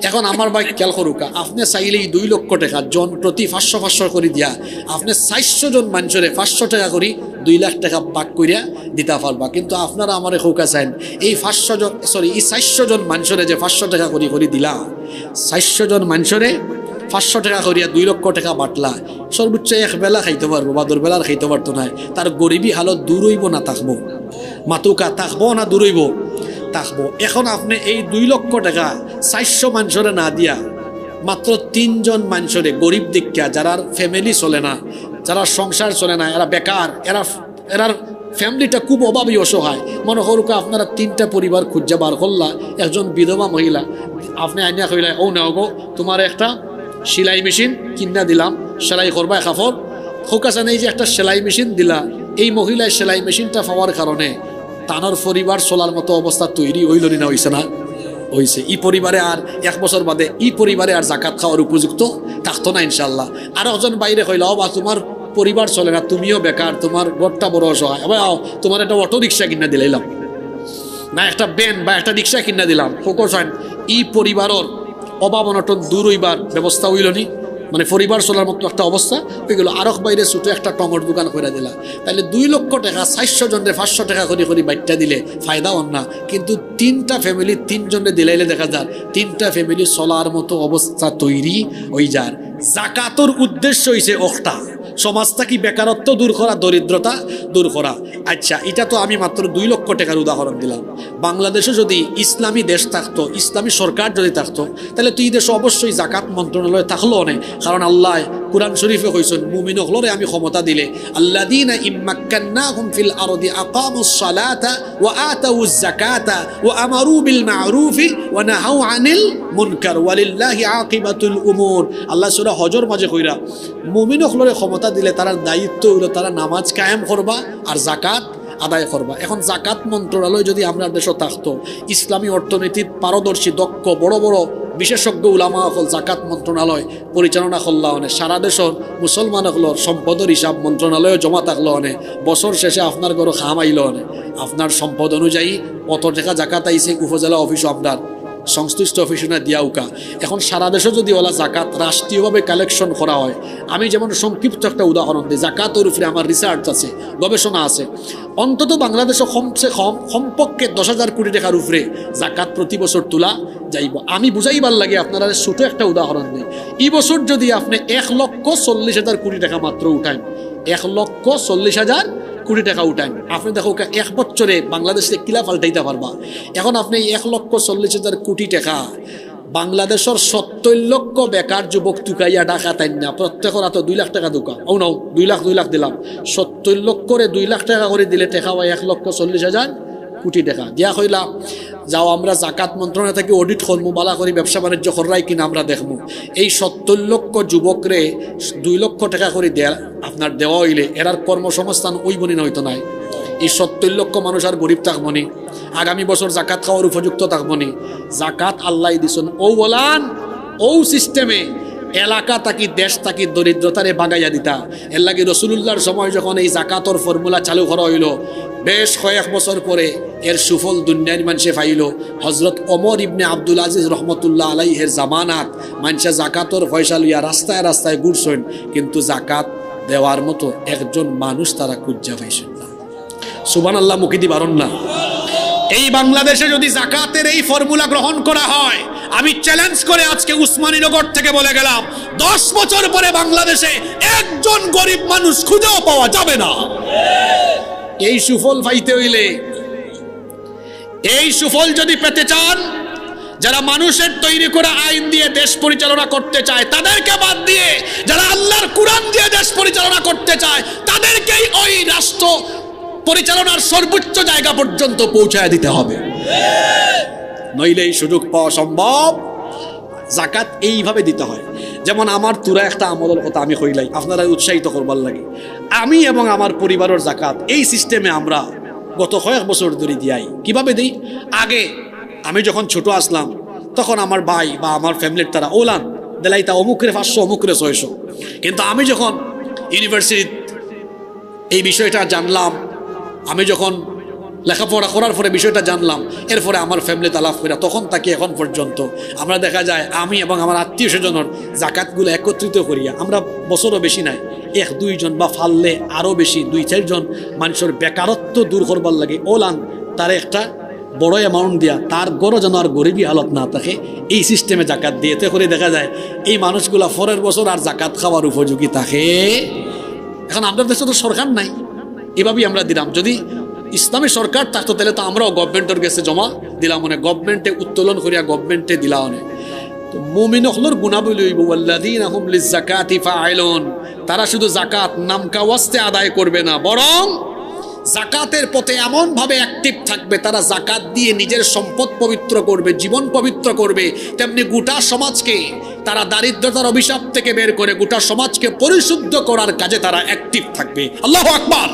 এখন আমার ভাই খেয়াল করুকা, আপনি চাইলে এই 2 লক্ষ টাকা জন প্রতি 500 করে দিয়া আপনি 400 জন মানুষের 500 টাকা করে 2 লাখ টাকা ভাগ করিয়া দিতে পারবা। কিন্তু আপনারা আমার খৌকা চাইন এই 400 জন মানুষের যে 500 টাকা করে দিলা, 400 জন মানুষের 500 টাকা করিয়া 2 লক্ষ টাকা বাটলা, সর্বোচ্চ এক বেলা খাইতে পারবো বা 2 বেলার খাইতে পারতো না। তার গরিবী হালত দূর হইব না থাকবো? মাতুকা থাকবো না দূর হইব? থাকবো। এখন আপনি এই 2 লক্ষ টাকা 400 মানুষরে না দিয়া মাত্র 3 জন মানুষরে গরিব দেখিয়া, যারা ফ্যামিলি চলে না, যারা সংসার চলে না, এরা বেকার, এরার ফ্যামিলিটা খুব অভাবী অসহায়, মনে করুক আপনারা 3টা পরিবার খুঁজা বার করলা, একজন বিধবা মহিলা আপনি আইনা কইলা ও না গো তোমার একটা সেলাই মেশিন কিনা দিলাম, সেলাই করবা কাপড় খোকাসা নেই যে একটা সেলাই মেশিন দিলা, এই মহিলায় সেলাই মেশিনটা পাওয়ার কারণে তানোর পরিবার চলার মতো অবস্থা তৈরি হইল না, হইছে না? হইছে। ই পরিবারে আর 1 বছর বাদে ই পরিবারে আর জাকাত খাওয়ার উপযুক্ত থাকতো না ইনশাল্লাহ। আর একজন বাইরে হইল, বা তোমার পরিবার চলে না, তুমিও বেকার, তোমার ঘরটা বড় অসহায়, তোমার একটা অটো রিক্সা কিনা দিলাম না, একটা ব্যান বা একটা রিক্সা কিনা দিলাম, ফোকস হয় ই পরিবারের অভাব অনটন দূর হইবার ব্যবস্থা হইল নি, মানে পরিবার চলার মতো একটা অবস্থা হয়ে গেল। আরক বাইরে ছোটো একটা টঙর দোকান করে দিলা, তাহলে 2 লক্ষ টাকা 400 জনের 500 টাকা করে বাইটটা দিলে ফায়দা হন না, কিন্তু 3টা ফ্যামিলি 3 জনে দিলাইলে দেখা যায় 3টা ফ্যামিলি চলার মতো অবস্থা তৈরি হয়ে যায়। জাকাতর উদ্দেশ্য হইছে ওটা সমাজটা কি বেকারত্ব দূর করা, দরিদ্রতা দূর করা। আচ্ছা, এটা তো আমি মাত্র 2 লক্ষ টাকার উদাহরণ দিলাম। বাংলাদেশে যদি ইসলামী দেশ থাকতো, ইসলামী সরকার যদি থাকতো, তাহলে তো এই দেশে অবশ্যই জাকাত মন্ত্রণালয় থাকলো অনেক। কারণ আল্লাহ কুরআন শরীফে কইছেন মুমিন হলরে আমি ক্ষমতা দিলে আল্লাযীনা ইম্মাক্কান্নাহুম ফিল আরদি আকামুস সালাতা ওয়া আতাউজ যাকাতা ওয়া আমারু বিল মা'রুফি ওয়া নাহাউ আনিল মুনকার ওয়ালিল্লাহি আকিবাতুল উমুর। আল্লাহ সূরা হজর মাঝে কইরা মুমিন হলরে ক্ষমতা দিলে তার দায়িত্ব হলো তারা নামাজ কায়েম করবা আর জাকাত আদায় করবা। এখন জাকাত মন্ত্রণালয় যদি আমরা দেশে থাকতো, ইসলামী অর্থনীতির পারদর্শী দক্ষ বড় বড় বিশেষজ্ঞ উলামা হল জাকাত মন্ত্রণালয় পরিচালনা করলা অনেক, সারা দেশের মুসলমান হলর সম্পদের হিসাব মন্ত্রণালয়ে জমা থাকলো অনেক, বছর শেষে আপনার ঘরে খাম আইল অনেক, আপনার সম্পদ অনুযায়ী কত টাকা জাকাত আইছে উপজেলা অফিসও আপনার সংশ্লিষ্ট অফিসে দিয়া উকা। এখন সারা দেশে যদি ওলা জাকাত রাষ্ট্রীয়ভাবে কালেকশন করা হয়, আমি যেমন সংক্ষিপ্ত একটা উদাহরণ দিই, জাকাতের উপরে আমার রিসার্চ আছে, গবেষণা আছে, অন্তত বাংলাদেশে কমসে কম কমপক্ষে 10,000 কোটি টাকার উপরে জাকাত প্রতি বছর তোলা যাইব। আমি বুঝাইবার লাগে আপনারা ছোট একটা উদাহরণ দিই। এই বছর যদি আপনি 1,40,000 কোটি টাকা মাত্র উঠান, 1,40,000 কোটি টাকা উঠান, আপনি দেখো 1 বছরে বাংলাদেশে কিলা পাল্টাইতে পারবা। এখন আপনি 1,40,000 কোটি টাকা বাংলাদেশের 70 লক্ষ বেকার যুবক টুকাইয়া টাকা তাই না, প্রত্যেকের হাতে 2 লাখ টাকা দোকা, ও নাও 2 লাখ দিলাম, 70 লক্ষরে 2 লাখ টাকা করে দিলে টাকা হয় 1,40,000 কোটি টাকা দিয়া হইলা। যাও আমরা জাকাত মন্ত্রণালয় থেকে অডিট করবো, বালা করি ব্যবসা বাণিজ্য করাই কিনা আমরা দেখবো। এই 70 লক্ষ যুবকরে 2 লক্ষ টাকা করে আপনার দেওয়া হইলে এরার কর্মসংস্থান ওই বনি না হইতো নাই। এই 70 লক্ষ মানুষ আর গরিব থাকবনি, আগামী বছর জাকাত খাওয়ার উপযুক্ত থাকবনি। জাকাত আল্লাহ দিছেন ও বলান ও সিস্টেমে এলাকা তাকি দেশ তাকি দরিদ্রতারে বাগাইয়া দিতা। এর লাগে রসুলুল্লাহর সময় যখন এই জাকাতর ফর্মুলা চালু করা হইল, বেশ কয়েক বছর পরে এর সুফল দুনিয়ার মানুষে পাইল। হজরত ওমর ইবনে আব্দুল আজিজ রহমতুল্লাহ আলাইহের জামানাত মানুষে জাকাতর পয়সা লইয়া রাস্তায় রাস্তায় ঘুরছেন, কিন্তু জাকাত দেওয়ার মতো একজন মানুষ তারা খুঁজা পাইছেন না। সুবহানাল্লাহ, মুখি দি বারণ না। এই বাংলাদেশে যদি জাকাতের এই ফর্মুলা গ্রহণ করা হয়, আমি চ্যালেঞ্জ করে আজকে উসমানীনগর থেকে বলে গেলাম 10 বছর পরে বাংলাদেশে একজন গরিব মানুষ খুঁজেও পাওয়া যাবে না। এই সুফল পাইতে হইলে, এই সুফল যদি পেতে চান, যারা মানুষের তৈরি করা আইন দিয়ে দেশ পরিচালনা করতে চায় তাদেরকে বাদ দিয়ে যারা আল্লাহর কুরআন দিয়ে দেশ পরিচালনা করতে চায় তাদেরকেই ওই রাষ্ট্র পরিচালনার সর্বোচ্চ জায়গা পর্যন্ত পৌঁছায় দিতে হবে, নইলে এই সুযোগ পাওয়া সম্ভব। জাকাত এইভাবে দিতে হয়। যেমন আমার তুরা একটা আমলের কথা আমি কইলাই, আপনারা উৎসাহিত করবার লাগে। আমি এবং আমার পরিবারের জাকাত এই সিস্টেমে আমরা গত কয়েক বছর ধরে দিয়াই। কিভাবে দিই? আগে আমি যখন ছোট আসলাম তখন আমার ভাই বা আমার ফ্যামিলির তারা ওলান দেলাইতা অমুকরে 500 অমুকরে 600, কিন্তু আমি যখন ইউনিভার্সিটি এই বিষয়টা জানলাম, আমি যখন লেখাপড়া করার পরে বিষয়টা জানলাম, এরপরে আমার ফ্যামিলি তালাফ করে তখন তাকে এখন পর্যন্ত আমরা দেখা যায় আমি এবং আমার আত্মীয় স্বজনের জাকাতগুলো একত্রিত করিয়া আমরা বছরও বেশি নাই 1-2 জন বা ফাললে আরও বেশি 2-4 জন মানুষের বেকারত্ব দূর করবার লাগে ওলান তার একটা বড় অ্যামাউন্ট দিয়া তার গড় যেন আর গরিবী হালত না থাকে এই সিস্টেমে জাকাত দিয়েতে করে দেখা যায় এই মানুষগুলা পরের বছর আর জাকাত খাওয়ার উপযোগী থাকে। এখন আমাদের দেশে তো সরকার নাই, এভাবেই আমরা দিলাম। যদি ইসলামী সরকার থাকতো তাহলে তো আমরাও গভর্নমেন্টের কাছে জমা দিলাম, মানে গভর্নমেন্টে উত্তোলন করিয়া গভর্নমেন্টে দিলা অনেক। তো মুমিন হলর গুণাবলী হইব ওয়াল্লাযীনা হুম লিয-যাকাতি ফাআইলুন, তারা শুধু জাকাত নামকা ওয়াস্তে আদায় করবে না, বরং জাকাতের পথে এমন ভাবে অ্যাক্টিভ থাকবে, তারা জাকাত দিয়ে নিজের সম্পদ পবিত্র করবে, জীবন পবিত্র করবে, তেমনি গোটা সমাজকে তারা দারিদ্রতার অভিশাপ থেকে বের করে গোটা সমাজকে পরিশুদ্ধ করার কাজে তারা অ্যাক্টিভ থাকবে। আল্লাহু আকবার।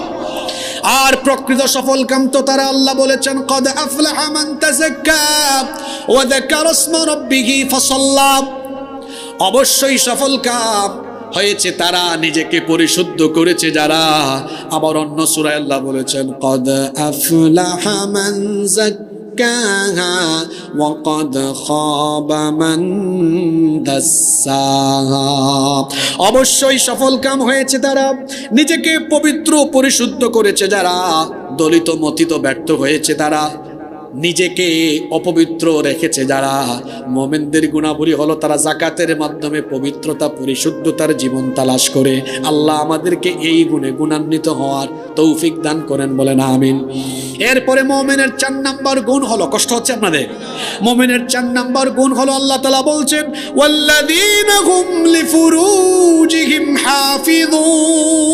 আর প্রকৃত সফলকাম তো তারা, আল্লাহ বলেছেন কদ আফলাহা মান তাযাক্কা ওয়া যাকারা ইসমা রাব্বিহি ফাসাল্লা। অবশ্যই সফলকাম হয়েছে তারা নিজেকে পরিশুদ্ধ করেছে যারা। আবার অন্য সূরায় আল্লাহ বলেছেন কদ আফলাহা মান যাক্কাহা ওয়া কদ খাবা মান দাসসাহা। অবশ্যই সফলকাম হয়েছে তারা নিজেকে পবিত্র পরিশুদ্ধ করেছে যারা। দলিত মতিত ব্যর্থ হয়েছে তারা, নিজেকে অপবিত্র রেখেছে যারা। মুমিনদের গুণাবলী হলো তারা যাকাতের মাধ্যমে পবিত্রতা পরিশুদ্ধতার জীবন তালাশ করে। আল্লাহ আমাদেরকে এই গুণে গুণান্বিত হওয়ার তৌফিক দান করেন, বলেন আমিন। এরপরে মুমিনের 4 নাম্বার গুণ হলো, কষ্ট হচ্ছে আপনাদের, মুমিনের 4 নাম্বার গুণ হলো আল্লাহ তাআলা বলছেন ওয়াল্লাযীনা হুম লিফুরুজিহিম হাফিযুন।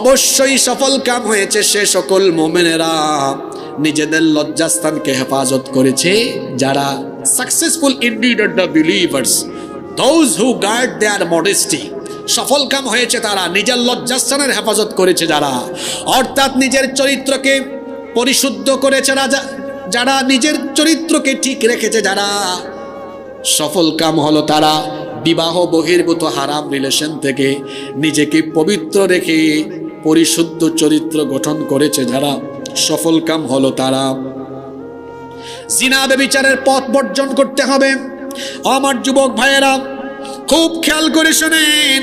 অবশ্যই সফল কাম হয়েছে সে সকল মুমিনেরা নিজেদের লজ্জাস্থানকে হেফাজত করেছে যারা। Successful indeed are the believers those who guard their modesty. সফল কাম হয়েছে তারা নিজের লজ্জাস্থানের হেফাজত করেছে যারা, অর্থাৎ নিজের চরিত্রকে পরিশুদ্ধ করেছে যারা, নিজের চরিত্রকে ঠিক রেখেছে যারা। সফল কাম হলো তারা বিবাহ বহির্ভূত হারাম রিলেশন থেকে নিজেকে পবিত্র রেখে পরিশুদ্ধ চরিত্র গঠন করেছে যারা। সফল কাম হলো তারা। জিনা ব্যভিচারের পথ বর্জন করতে হবে। আমার যুবক ভাইয়েরা খুব খেয়াল করে শুনেন,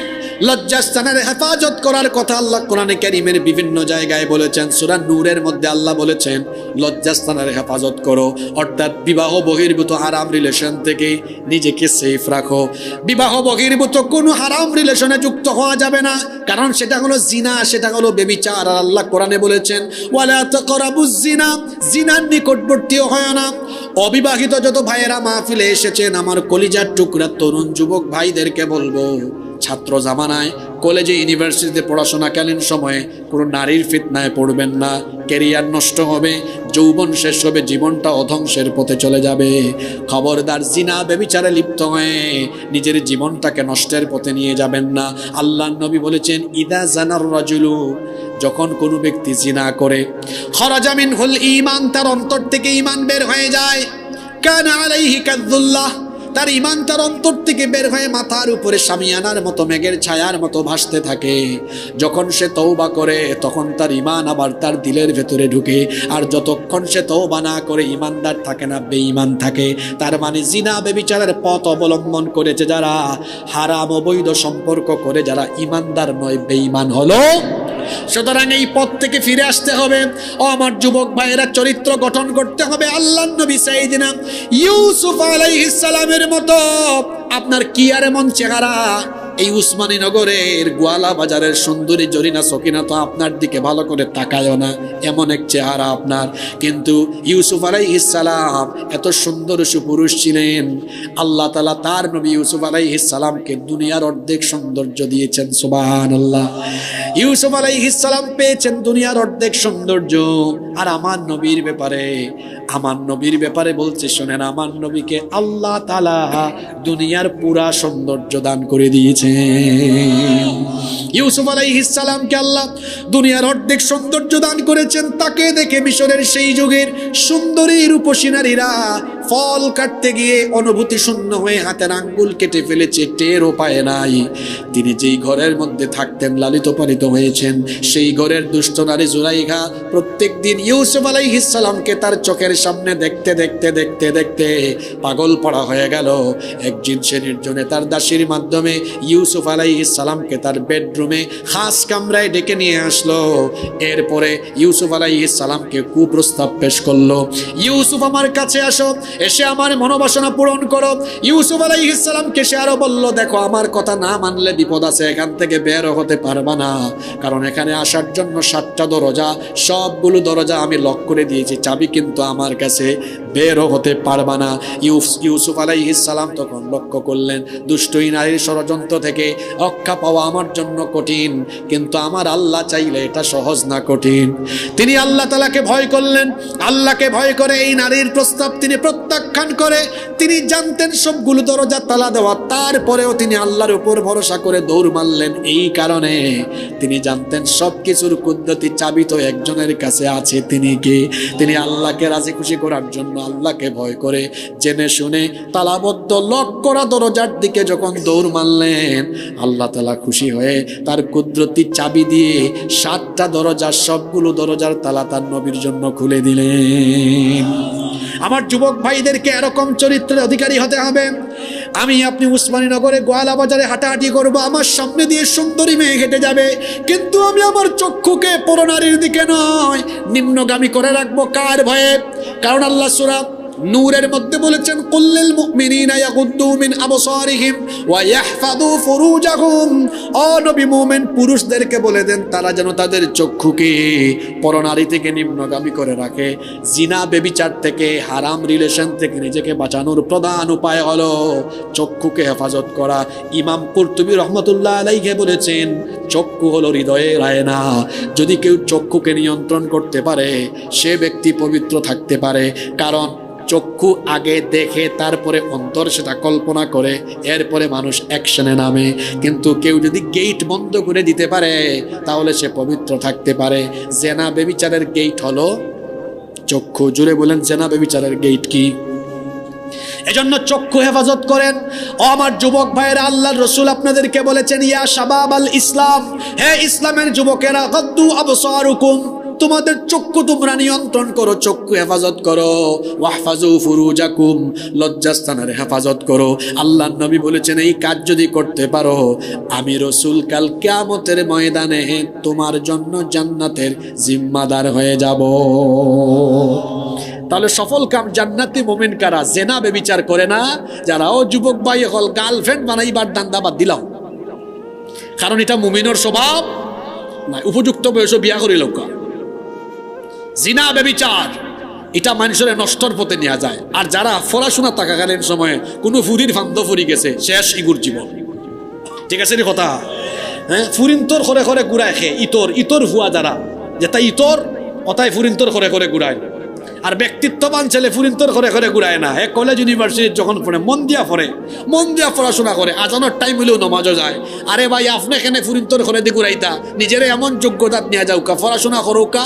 লজ্জাস্থানের হেফাজত করার কথা আল্লাহ কোরআনে কারীমের বিভিন্ন জায়গায় বলেছেন। সূরা নূরের মধ্যে আল্লাহ বলেছেন লজ্জাস্থানের হেফাজত করো, অর্থাৎ বিবাহ বহির্ভূত হারাম রিলেশন থেকে নিজেকে সেফ রাখো। বিবাহ বহির্ভূত কোনো হারাম রিলেশনে যুক্ত হওয়া যাবে না, কারণ সেটা হলো জিনা, সেটা হলো ব্যভিচার। আর আল্লাহ কোরআনে বলেছেন ওয়ালা তাকরাবুজ জিনা, জিনার নিকটবর্তীও হয় না। অবিবাহিত যত ভাইয়েরা মাহফিলে এসেছেন, আমার কলিজার টুকরা তরুণ যুবক ভাইদেরকে বলবো, ছাত্র জামানায় কলেজে ইউনিভার্সিটিতে পড়াশোনাকালীন সময়ে কোনো নারীর ফিতনায় পড়বেন না। ক্যারিয়ার নষ্ট হবে, যৌবন শেষ হবে, জীবনটা অধ্বংসের পথে চলে যাবে। খবরদার জিনা ব্যভিচারে লিপ্ত হয়ে নিজের জীবনটাকে নষ্টের পথে নিয়ে যাবেন না। আল্লাহর নবী বলেছেন ইদা জানার রাজুলু, যখন কোনো ব্যক্তি জিনা করে, খরাজা মিনহুল ঈমান, তার অন্তর থেকে ঈমান বের হয়ে যায়। কানা আলাইহি কাযুল্লাহ, তার ঈমান তার অন্তর থেকে বের হয়ে মাথার উপরে শামিয়ানার মতো মেঘের ছায়ার মতো ভাসতে থাকে। যখন সে তওবা করে তখন তার ঈমান আবার তার দিলের ভেতরে ঢুকে। আর যতক্ষণ সে তওবা না করে ঈমানদার থাকে না, বেঈমান থাকে। তার মানে জিনা ব্যভিচারের পথ অবলম্বন করেছে যারা, হারাম অবৈধ সম্পর্ক করে যারা, ঈমানদার নয়, বেঈমান হলো। সুতরাং এই পথ থেকে ফিরে আসতে হবে। ও আমার যুবক ভাইয়েরা, চরিত্র গঠন করতে হবে আল্লাহর নবী সাইয়েদনা ইউসুফ আলাইহিস সালামের মতো। আপনার কি আর এমন চেহারা? এই উসমানী নগরের গোয়ালা বাজারের সুন্দরী জরিনা সকিনা তো আপনার দিকে ভালো করে তাকায়ও না, এমন এক চেহারা আপনার। কিন্তু ইউসুফ আলাইহিস সালাম এত সুন্দর সুপুরুষ ছিলেন, আল্লাহ তাআলা তার নবী ইউসুফ আলাইহিস সালামকে দুনিয়ার অর্ধেক সৌন্দর্য দিয়েছেন। সুবহানাল্লাহ। ইউসুফ আলাইহিস সালাম পেয়েছেন দুনিয়ার অর্ধেক সৌন্দর্য। আর আমার নবীর ব্যাপারে বলছে, শোনেন, আমার নবীকে আল্লাহ তাআলা দুনিয়ার পুরা সৌন্দর্য দান করে দিয়েছে। ইউসুফ আলাইহিস সালামকে আল্লাহ দুনিয়ার অর্ধেক সৌন্দর্য দান করেছেন। তাকে দেখে মিশরের সেই যুগের সুন্দরী রূপসী নারীরা ফল কাটতে গিয়ে অনুভূতি শূন্য হয়ে হাতের আঙ্গুল কেটে ফেলেছে, টেরও পায় নাই। তিনি যেই ঘরের মধ্যে থাকতেন, লালিত পালিত হয়েছেন, সেই ঘরের দুষ্ট নারী জুলাইখা প্রত্যেক দিন ইউসুফ আলাইহিস সালামকে তার চোখের সামনে দেখতে দেখতে দেখতে দেখতে পাগল পড়া হয়ে গেল। একদিন সে নির্জনে তার দাসীর মাধ্যমে ইউসুফ আলাইহিস সালামকে তার বেডরুমে খাস কামরায় ডেকে নিয়ে আসলো। এরপরে ইউসুফ আলাইহিস সালামকে কুপ্রস্তাব পেশ করলো, ইউসুফ আমার কাছে আসো, এসে আমার মনোবাসনা পূরণ করো। ইউসুফ আলাইহিস সালামকে সে আরো বলল, দেখো, আমার কথা না মানলে বিপদ আছে, এখান থেকে বের হতে পারবা না, কারণ এখানে আসার জন্য 7টা দরজা, সবগুলো দরজা দরজা আমি লক করে দিয়েছি, চাবি কিন্তু আমার কাছে, বেরও হতে পারবা না। ইউসুফ আলাইহিস সালাম তখন লক্ষ্য করলেন দুষ্টই নারীর ষড়যন্ত্র থেকে রক্ষা পাওয়া আমার জন্য কঠিন, কিন্তু আমার আল্লাহ চাইলে এটা সহজ না কঠিন। তিনি আল্লাহ তাআলাকে ভয় করলেন, আল্লাহকে ভয় করে এই নারীর প্রস্তাব তিনি প্রত্যাখ্যান করে, তিনি জানতেন সবগুলো দরজা তালা দেওয়া, তারপরেও তিনি আল্লাহর উপর ভরসা করে দৌড় মারলেন। এই কারণে তিনি জানতেন সবকিছুর কুদরতি চাবি তো একজনের কাছে আছে, তিনি কে? তিনি আল্লাহকে রাজি খুশি করার জন্য আল্লাহকে ভয় করে জেনে শুনে তালাবদ্ধ লক করা দরজার দিকে যখন দৌড় মারলেন, আল্লাহ তাআলা খুশি হয়ে তার কুদরতি চাবি দিয়ে 7টা দরজা, সবগুলো দরজার তালা তার নবীর জন্য খুলে দিলেন। আমার যুবক ভাইদেরকে এরকম চরিত্রের অধিকারী হতে হবে। আমি আপনি উসমানীনগরে গোয়ালা বাজারে হাঁটাহাঁটি করবো, আমার সামনে দিয়ে সুন্দরী মেয়ে হেঁটে যাবে, কিন্তু আমি আমার চক্ষুকে পরনারীর দিকে নয় নিম্নগামী করে রাখবো। কার ভয়ে? কারণ আল্লাহ সূরা নূরের মধ্যে বলেছেন কুল্লিল মুমিনিনা ইয়াগুদ্দু মিন আবসারিহিম ওয়া ইয়াহফাযু ফুরুজাহুম। ও নবী, মুমিন পুরুষদেরকে বলে দেন তারা যেন তাদের চক্ষুকে পরনারী থেকে নিম্নগামী করে রাখে। জিনা বেবিচার থেকে, হারাম রিলেশন থেকে নিজেকে বাঁচানোর প্রধান উপায় হলো চক্ষুকে হেফাজত করা। ইমাম কুরতুবী রহমতুল্লাহ আলাইহি বলেছেন চক্ষু হলো হৃদয়ের আয়না। যদি কেউ চক্ষুকে নিয়ন্ত্রণ করতে পারে সে ব্যক্তি পবিত্র থাকতে পারে, কারণ চক্ষু আগে দেখে তারপরে অন্তর সেটা কল্পনা করে, এরপরে মানুষ অ্যাকশনে নামে। কিন্তু কেউ যদি গেট বন্ধ করে দিতে পারে তাহলে সে পবিত্র থাকতে পারে। জেনা বেবিচারের গেট হলো চক্ষু। জুড়ে বলেন জেনা বেবিচারের গেট কি? এজন্য চক্ষু হেফাজত করেন। ও আমার যুবক ভাইয়েরা, আল্লাহর রাসূল আপনাদেরকে বলেছেন ইয়া শাবাব আল ইসলাম, হে ইসলামের যুবকেরা, গাদ্দু আবসারুকুম, তোমাদের চক্ষু তোমরা নিয়ন্ত্রণ করো, চক্ষু হেফাজত করো। ওয়াহফাজু ফুরুজাকুম, লজ্জাস্থানের হেফাজত করো। আল্লাহর নবী বলেছেন এই কাজ যদি করতে পারো আমি রাসূল কাল কিয়ামতের ময়দানে তোমার জন্য জান্নাতের জিম্মাদার হয়ে যাব। তাহলে সফল কাম জান্নাতি মুমিন কারা? জেনা বেবিচার করে না যারা। ও যুবক ভাই হল, গার্লফ্রেন্ড বানাইবার দান্দা বাদ দিলাম, কারণ এটা মুমিনের স্বভাব না। উপযুক্ত বয়সে বিয়া করি লোক। জিনা বেবিচার এটা মানুষের নষ্টর পথে নিয়ে যায়। আর যারা পড়াশোনা থাকাকালীন সময়ে কোনো ফুরির ফান্দ ফুরি গেছে, শেষ ইগুর জীবন। ঠিক আছে নি কথা? হ্যাঁ, ফুরিন্তর করে করে ঘুরায় খে ইতর ভুয়া যারা, যেটা ইতর অতায় ফুরিন্তর করে করে ঘুরায়। আর ব্যক্তিত্ববান ছেলে ফুরিন্তর করে করে ঘুরায় না। এক কলেজ ইউনিভার্সিটি যখন পড়ে মন দিয়া পড়াশোনা করে, আজানোর টাইম হলেও নমাজও যায়। আরে ভাই, আপনি এখানে ফুরিন্তর করে দিয়ে ঘুরাইতা, নিজের এমন যোগ্যতা নিয়ে যাওকা, পড়াশোনা করোকা,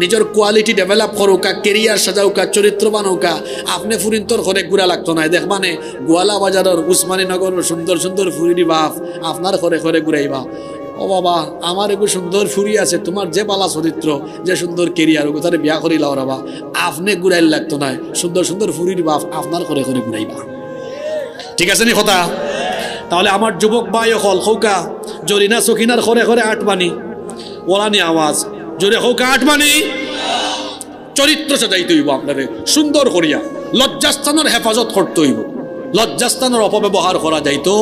নিজের কোয়ালিটি ডেভেলপ করোকা, কেরিয়ার সাজাওকা, চরিত্রবান হোকা। আপনি ফুরিন্তর করে ঘুরা লাগতো না। দেখ মানে গোয়ালা বাজারের উসমানীনগরের সুন্দর সুন্দর ফুরিনি বাপ আপনার করে করে ঘুরাইবা। ও বাবা, আমার এগো সুন্দর ফুরি আছে, তোমার যে বালা চরিত্র, যে সুন্দর কেরিয়ার, ওগো তারে বিয়া করি লাও রাবা। আপনি ঘুরাইল লাগতো না, সুন্দর সুন্দর ফুরির বাপ আপনার করে করে ঘুরাইবা। ঠিক আছে নি কথা? তাহলে আমার যুবক ভাই হল হৌকা জরিনা সখিনার করে করে আটবানি ওলানি আওয়াজ জোরে হৌকা আটবানি। চরিত্র সাজাইতে হইব আপনারে সুন্দর করিয়া, লজ্জাস্থানের হেফাজত করতে হইব। লজ্জাস্থানের অপব্যবহার করা যাইতো।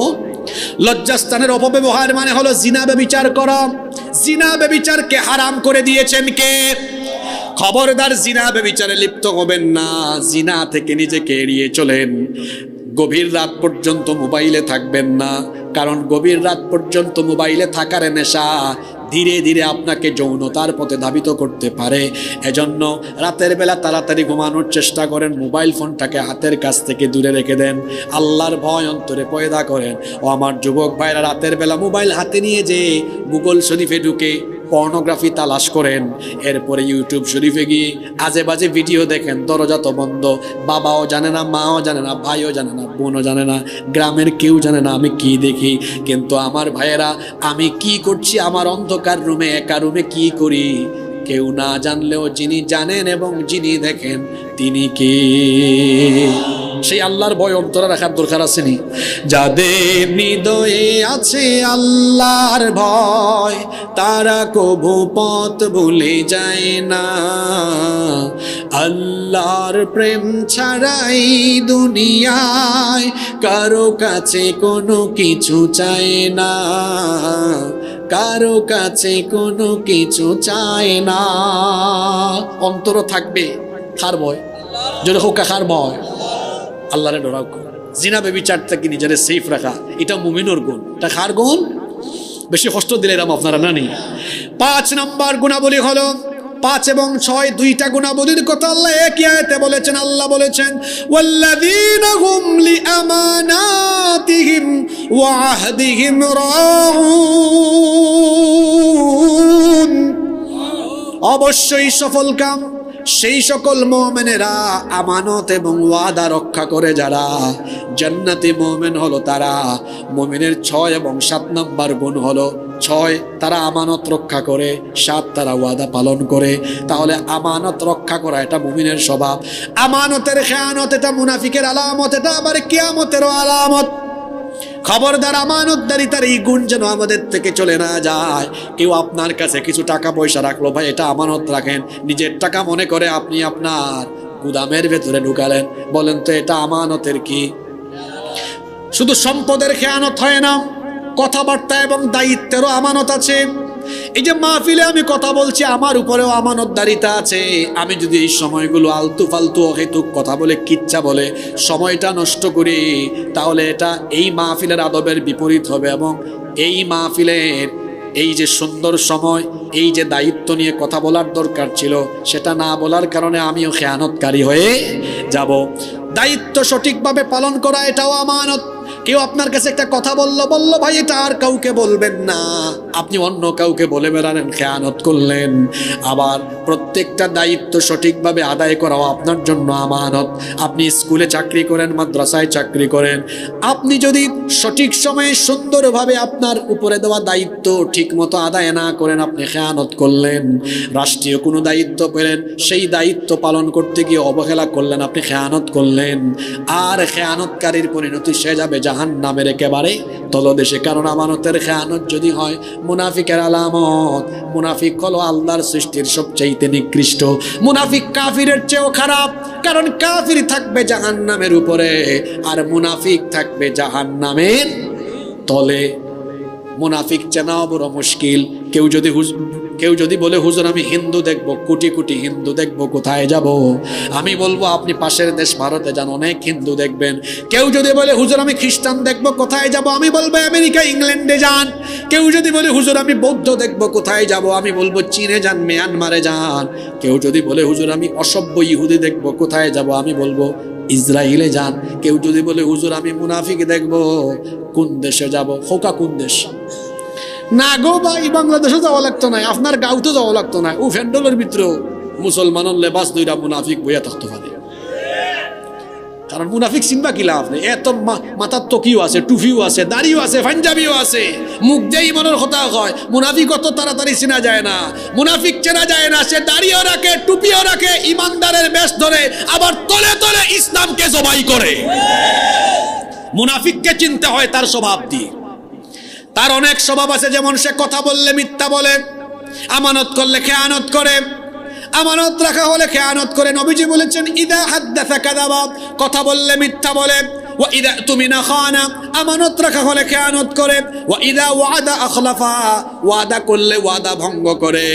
লজ্জাস্থানের অপব্যবহার মানে হলো জিনা ব্যভিচার করা। জিনা ব্যভিচারকে হারাম করে দিয়েছেন কে? খবরদার জিনা ব্যভিচারে লিপ্ত হবেন না। জিনা থেকে নিজেকে এড়িয়ে চলেন। গভীর রাত পর্যন্ত মোবাইলে থাকবেন না, কারণ গভীর রাত পর্যন্ত মোবাইলে থাকার নেশা ধীরে ধীরে আপনাকে যৌনতার পথে ধাবিত করতে পারে। এজন্য রাতের বেলা তাড়াতাড়ি ঘুমানোর চেষ্টা করেন। মোবাইল ফোনটাকে হাতের কাছ থেকে দূরে রেখে দেন। আল্লাহর ভয় অন্তরে পয়দা করেন। ও আমার যুবক ভাইরা, রাতের বেলা মোবাইল হাতে নিয়ে যে গুগল শরীফে ঢুকে পর্নোগ্রাফি তালাশ করেন, এরপরে ইউটিউব শরীফে গিয়ে আজে বাজে ভিডিও দেখেন। দরজা তো বন্ধ, বাবাও জানে না, মাও জানে না, ভাইও জানে না, বোনও জানে না, গ্রামের কেউ জানে না আমি কি দেখি। কিন্তু আমার ভাইয়েরা, আমি কি করছি আমার অন্ধকার রুমে, একা রুমে কি করি কেউ না জানলেও যিনি জানেন এবং যিনি দেখেন তিনি কে? সেই আল্লাহর ভয় অন্তরে রাখার দরকার আছে নি? যাদের হৃদয়ে আছে আল্লাহর ভয় তারা কভু পথ ভুলে যায় না। আল্লাহর প্রেম ছাড়াই দুনিয়ায় কারো কাছে কোনো কিছু চায় না। কারো কাছে কোনো কিছু চায় না। অন্তর থাকবে কার ভয়? যদি হোক কার ভয়? আল্লাহরে ডরাও। জিনা ব্যভিচার থেকে নিজের সেফ রাখা, এটা মুমিনুর গুণ। এটা কার গুণ? বেশি কষ্ট দিলে এরকম আপনারা না নেই। 5 নম্বর গুণাবলী হলো 5 এবং 6 দুইটা গুণাবলীর কথা আল্লাহ একই আয়াতে বলেছেন। আল্লাহ বলেছেন ওয়াল্লাযীনা হুম লিআমানাতিহিম ওয়া আহদিহিম রাউন। অবশ্যই সফলকাম সেই সকল মুমিনেরা আমানত এবং ওয়াদা রক্ষা করে যারা। জান্নাতি মুমিন হলো তারা। মুমিনের 6 এবং 7 নম্বর গুণ হলো 6 তারা আমানত রক্ষা করে, 7 তারা ওয়াদা পালন করে। তাহলে আমানত রক্ষা করা এটা মুমিনের স্বভাব। আমানতের খেয়ানত এটা মুনাফিকের আলামত, এটা আবার কিয়ামতেরও আলামত। খবরদার আমানতদারিতার এই গুণ যেন আমাদের থেকে চলে না যায়। কেউ আপনার কাছে কিছু টাকা পয়সা রাখলো, ভাই এটা আমানত রাখেন, নিজের টাকা মনে করে আপনি আপনার গুদামের ভেতরে ঢুকালেন, বলেন তো এটা আমানতের কি? শুধু সম্পদের খেয়ানত হয় না, কথাবার্তা এবং দায়িত্বেরও আমানত আছে। এই যে মাহফিলে আমি কথা বলছি, আমার উপরেও আমানতদারিতা আছে। আমি যদি এই সময়গুলো আলতু ফালতু অহেতুক কথা বলে, কিচ্ছা বলে সময়টা নষ্ট করি, তাহলে এটা এই মাহফিলের আদবের বিপরীত হবে। এবং এই মাহফিলের এই যে সুন্দর সময়, এই যে দায়িত্ব নিয়ে কথা বলার দরকার ছিল, সেটা না বলার কারণে আমিও খেয়ানতকারী হয়ে যাব। দায়িত্ব সঠিকভাবে পালন করা এটাও আমানত। কেউ আপনার কাছে একটা কথা বললো, ভাই এটা আর কাউকে বলবেন না, আপনি অন্য কাউকে বলে বেড়ালেন, খেয়ানত করলেন। আবার প্রত্যেকটা দায়িত্ব সঠিকভাবে আদায় করাও আপনার জন্য আমানত। আপনি স্কুলে চাকরি করেন, মাদ্রাসায় চাকরি করেন, আপনি যদি সঠিক সময়ে সুন্দরভাবে আপনার উপরে দেওয়া দায়িত্ব ঠিক মতো আদায় না করেন, আপনি খেয়ানত করলেন। রাষ্ট্রীয় কোনো দায়িত্ব পেলেন, সেই দায়িত্ব পালন করতে গিয়ে অবহেলা করলেন, আপনি খেয়ানত করলেন। আর খেয়ানতকারীর পরিণতি সে যাবে জাহান্নামের একেবারে তলদেশে। কারণ আমানতের খেয়ানত যদি হয় মুনাফিকের আলামত। মুনাফিক হলো আল্লাহর সৃষ্টির সবচাইতে নিকৃষ্ট। মুনাফিক কাফিরের চেয়েও খারাপ, কারণ কাফির থাকবে জাহান্নামের উপরে আর মুনাফিক থাকবে জাহান্নামের তলে। মুনাফিক চেনাও বড় মুশকিল। কেউ যদি বলে হুজুর আমি হিন্দু দেখবো, কোটি কোটি হিন্দু দেখবো, কোথায় যাব? আমি বলবো আপনি পাশের দেশ ভারতে যান, অনেক হিন্দু দেখবেন। কেউ যদি বলে হুজুর আমি খ্রিস্টান দেখবো, কোথায় যাব? আমি বলবো আমেরিকা, ইংল্যান্ডে যান। কেউ যদি বলে হুজুর আমি বৌদ্ধ দেখবো, কোথায় যাব? আমি বলবো চীনে যান, মিয়ানমারে যান। কেউ যদি বলে হুজুর আমি অসভ্য ইহুদি দেখবো, কোথায় যাব? আমি বলবো ইসরায়েলে যান। কেউ যদি বলে হুজুর আমি মুনাফিক দেখবো, কোন দেশে যাব? হোকা কোন দেশ? না গো ভাই, বাংলাদেশে যাওয়া লাগতো না, আপনার গাঁওতে যাওয়া লাগতো না। ও ফ্যান্ডলের ভিতরেও মুসলমানের লেবাস দুইটা মুনাফিক বইয়া থাকতে পারে। কারণ মুনাফিক চিনবা কি লাভ নেই। এত মাথার টকিও আছে, টুফিও আছে, দাড়িও আছে, পাঞ্জাবিও আছে, মুখ যেই মনের কথা হয়। মুনাফিক অত তাড়াতাড়ি চেনা যায় না। মুনাফিক চেনা যায় না, সে দাড়িও রাখে, টুপিও রাখে, ইমানদারের বেশ ধরে, আবার তলে তলে ইসলামকে জবাই করে। মুনাফিককে চিনতে হয় তার স্বভাব দিয়ে। তার অনেক স্বভাব আছে, যেমন সে কথা বললে মিথ্যা বলে, আমানত করলে খেয়ানত করে, আমানত রাখা হলে খেয়ানত করে। নবীজি বলেছেন ইদা হাদ্দাসা কাযাবা, কথা বললে মিথ্যা বলে। ওয়া ইদা তুমিনা খানা, আমানত রাখা হলে খেয়ানত করে। ওয়া ইদা ওয়াদা আখলাফা, ওয়াদা করলে ওয়াদা ভঙ্গ করে।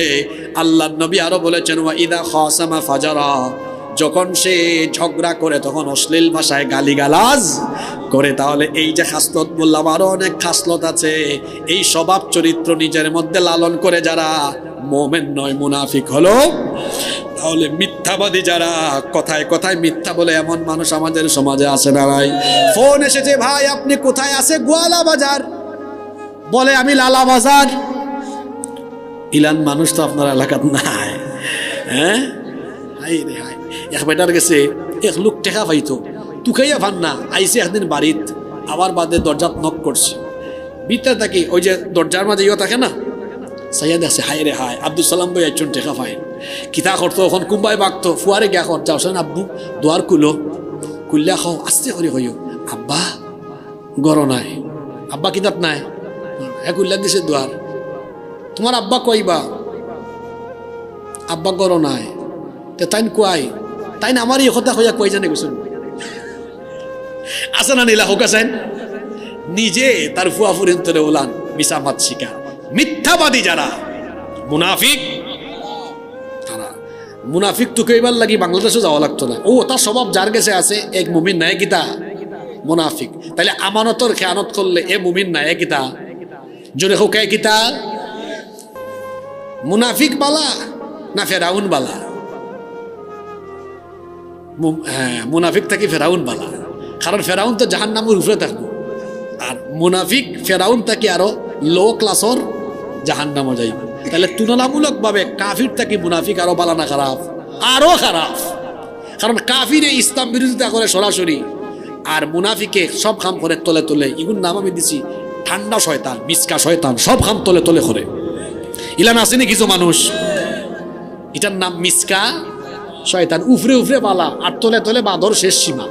আল্লাহর নবী আরো বলেছেন ওয়া ইদা খাসামা ফাজারা, যখন সে ঝগড়া করে তখন অশ্লীল ভাষায় গালিগালাজ করে। তাহলে এই যে খাসলত বললাম, আরো অনেক খাসলত আছে। এই স্বভাব চরিত্র নিজের মধ্যে লালন করে যারা, মুমিন নয় মুনাফিক হলো। তাহলে মিথ্যাবাদী যারা, কথায় কথায় মিথ্যা বলে, এমন মানুষ আমাদের সমাজে আছে না ভাই? ফোন এসেছে, ভাই আপনি কোথায়? আছে গোয়ালা বাজার। বলে আমি লালা বাজার। ইলান মানুষ তো আপনার এলাকার নাই। হ্যাঁ, হাই রে হাই। এক বেটার গেছে, এক লোক টেকা পাইতো, তুকাইয়া ভান না, আইসে একদিন বাড়িত, আবার বাদে দরজাত নক করছে। ভিতরে থাকি ওই যে দরজার মাঝে ইয়ে থাকে না, সাইয়া দেখছে, হাই রে হাই, আব্দুল সালাম বই একজন টেকা পাই। কিতা করতো এখন কুম্বাই বাগতো, ফুয়ারে গিয়া কর যাও শোন আব্বু দোয়ার কুল্লা খাও, আস্তে করে হইও। আব্বা গর নাই, আব্বা কিতাব নাই, হ্যাঁ কুল্লা দিছে দোয়ার। তোমার আব্বা কইবা, আব্বা গর নাই। তাইন কোয়াই, তাইন আমার এই কথা হইয়া কই জানে গেছেন আছে না নীলা হোক আছেন। নিজে তার ফুয়া ফুরিন্তরে ওলান মিশা মাত শিকার, মিথ্যাবাদী যারা মুনাফিক, তারা মুনাফিক তো কইবার লাগি বাংলাদেশে যাওয়া লাগতো না। ও তার স্বভাব যার কাছে আছে এক মুমিন নাই কিতা মুনাফিক। তাহলে আমানতর খেয়ানত করলে এ মুমিন নাই কিতা, জোরে হোক কিতা মুনাফিক বালা না ফেরাউন বালা? হ্যাঁ, মুনাফিক থাকি ফেরাউন বালা, কারণ ফেরাউন তো জাহান্নামের উপরে থাকবো, আর মুনাফিক ফেরাউন থাকি আরো লো ক্লাসর জাহান্নামে যাইব। তাহলে তুলনামূলক ভাবে কাফির থাকি মুনাফিক আরো বালা না খারাপ? আরো খারাপ, কারণ কাফিরে ইসলাম বিরোধিতা করে সরাসরি, আর মুনাফিকে সব কাম করে তলে তলে। এগুলোর নাম আমি দিছি ঠান্ডা শয়তান, মিসকা শয়তান, সব কাম তলে তলে করে। ইলান আসেনি কিছু মানুষ, এটার নাম মিসকা শয়তান, উফরে উফরে বালা আর তলে তলে বাদর শেষ সীমা।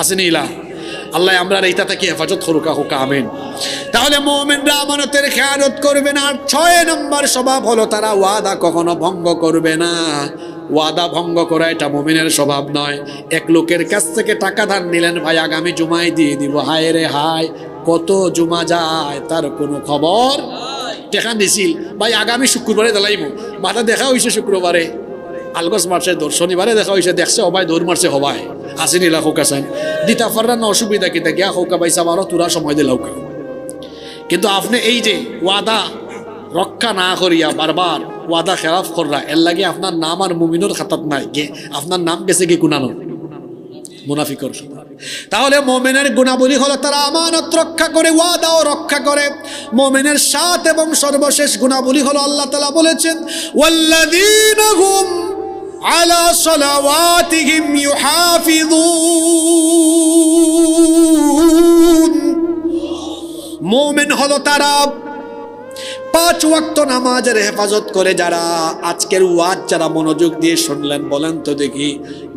আসেনি ইলা? আল্লাহ আমরা এইটা থেকে হেফাজত করুকা হোক, আমিন। তাহলে মুমিনরা আমানতের খেয়ানত করবে না। আর 6 নম্বর স্বভাব হলো তারা ওয়াদা কখনো ভঙ্গ করবে না। ওয়াদা ভঙ্গ করা এটা মুমিনের স্বভাব নয়। এক লোকের কাছ থেকে টাকা ধার নিলেন, ভাই আগামী জুমায় দিয়ে দিব, হায় রে হায় কত জুমা যায় তার কোনো খবর। টাকা দিছিল ভাই আগামী শুক্রবারে দিলাইব, মাথা দেখা হয়েছে শুক্রবারে, আলগস মারছে শনিবারে দেখা হয়েছে, দেখছে হবাই দৌড় মারছে হবাই, আসেনি লাখো কাছেন দিতা পাররা না, অসুবিধা কিতা গিয়া হোকা পাইসা মারো তোরা সময় দিলাও। কিন্তু আপনি এই যে ওয়াদা রক্ষা না করিয়া বারবার ওয়াদা খেলাফ কররা, এর লাগে আপনার নাম আর মুমিনের খাতাত নাই, আপনার নাম গেছে কি গুনানো মুনাফিকর। তাহলে মুমিনের গুণাবলী হলো তারা আমানত রক্ষা করে, ওয়াদাও রক্ষা করে। মুমিনের 7 এবং সর্বশেষ গুণাবলী হলো আল্লাহ তাআলা বলেছেন ওয়াল্লাযীনা হুম আলা সালাওয়াতিহিম ইউহাফিযুন। মুমিন হলো তারা 5 ওয়াক্ত নামাজের হেফাজত করে যারা। আজকের ওয়াজ যারা মনোযোগ দিয়ে শুনলেন, বলেন তো দেখি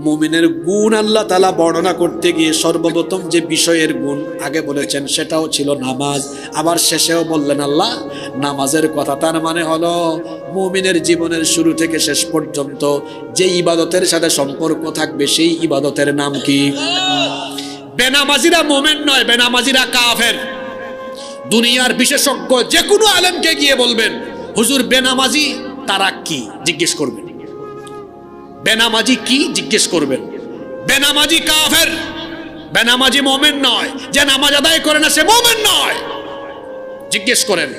মুমিনের গুণ আল্লাহ তাআলা বর্ণনা করতে গিয়ে সর্বপ্রথম যে বিষয়ের গুণ আগে বলেছেন সেটাও ছিল নামাজ, আবার শেষেও বললেন আল্লাহ নামাজের কথা। তার মানে হলো মুমিনের জীবনের শুরু থেকে শেষ পর্যন্ত যে ইবাদতের সাথে সম্পর্ক থাকবে সেই ইবাদতের নাম কি? বেনামাজিরা মুমিন নয়, বেনামাজিরা কাফের। দুনিয়ার বিশেষজ্ঞ যে কোনো আলেমকে গিয়ে বলবেন হুজুর বেনামাজি তারা কি জিজ্ঞেস করবেন, বেনামাজি কি জিজ্ঞেস করবেন। বেনামাজি কাফের, বেনামাজি মুমিন নয়। যে নামাজ আদায় করে না সে মুমিন নয়। জিজ্ঞেস করেন,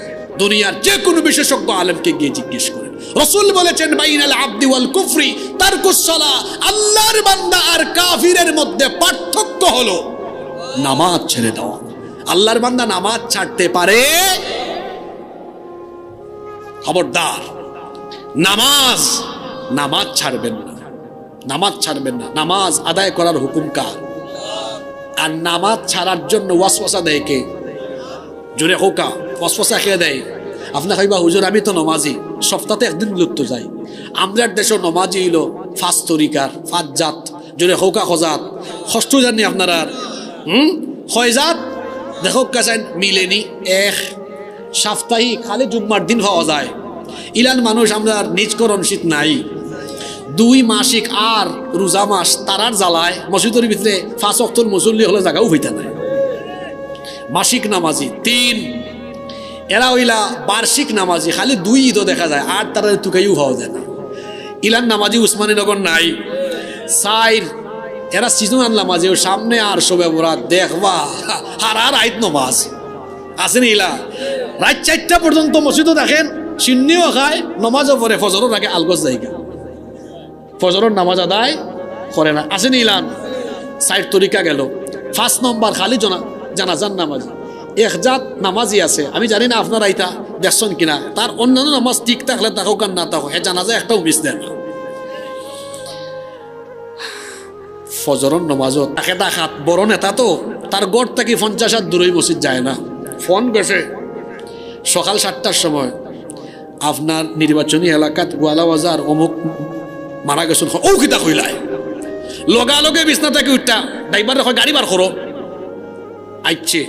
দুনিয়ার যে কোনো বিশেষজ্ঞ আলেমকে গিয়ে জিজ্ঞেস করেন। রাসূল বলেছেন বাইনাল আবদি ওয়াল কুফরি তারকুস সালাহ, আল্লাহর বান্দা আর কাফিরের মধ্যে পার্থক্য হলো নামাজ ছেড়ে দেওয়া। আল্লাহর বান্দা নামাজ ছাড়তে পারে, খবরদার নামাজ ছাড়বেন না, নামাজ ছাড়বেন না। নামাজ আদায় করার হুকুম কার? আর নামাজ ছাড়ার জন্য ওয়াসওয়াসা দেয় কে? জোরে হোকা ওয়াসওয়াসা খেয়ে দেয়। আপনার কইবা হুজুর আমি তো নমাজি, সপ্তাহে একদিন লুপ্ত যাই। আমরার দেশের নমাজি হইল 5 তরিকার 5 জাত। জোরে হোকা খজাত ষষ্ঠ জানি আপনারা খয়জাত দেখো কাছেন মিলেনি। এক সাপ্তাহিক খালি জুম্মার দিন পাওয়া যায়, ইলান মানুষ আমরা নিজকরণ শীত নাই। 2 মাসিক আর রোজা মাস তারার জ্বালায় মসজিদের ভিতরে 5 ওয়াক্তের মুসল্লি হলে জায়গাও হইতা নাই। মাসিক নামাজি 3, এরা হইলা বার্ষিক নামাজি, খালি 2 ঈদও দেখা যায়, আর তারা তুকাইও হওয়া যায় না। ইলান নামাজি উসমানীনগর নাই। 4 এরা সিজনাল নামাজি, ও সামনে আর শোবে বরাত দেখবা আর আইত নামাজ আসেনি। ইলা রাত 4টা পর্যন্ত মসজিদও দেখেন, সিন্নিও খায়, নমাজও পড়ে, ফজরও রাখে আলগজ জায়গা, ফজরের নামাজ আদায় করে না। আসেনি ইলান 4 তরিকা গেল। 5 নম্বর খালি জানাজার নামাজি। এক জাত নামাজি আছে, আমি জানি না আপনারা এটা দেখছেন কিনা, তার অন্যান্য নামাজ ঠিক থাকলে থাকুক আর না থাকুক, জানাজা একটাও মিস দেয় না। ফজরের নামাজও তাকে দেখাত বড় নেতা তো, তার গড় থেকে 50 হাত দূরই মসজিদ যায় না। ফোন গেছে সকাল 7টার সময়, আপনার নির্বাচনী এলাকাত গোয়ালা বাজার অমুক মারা গেছেন, ও কিতা কইলায় লগালগে বিছনা থেকে উঠটা ড্রাইভার গাড়ি বার করো। আইছে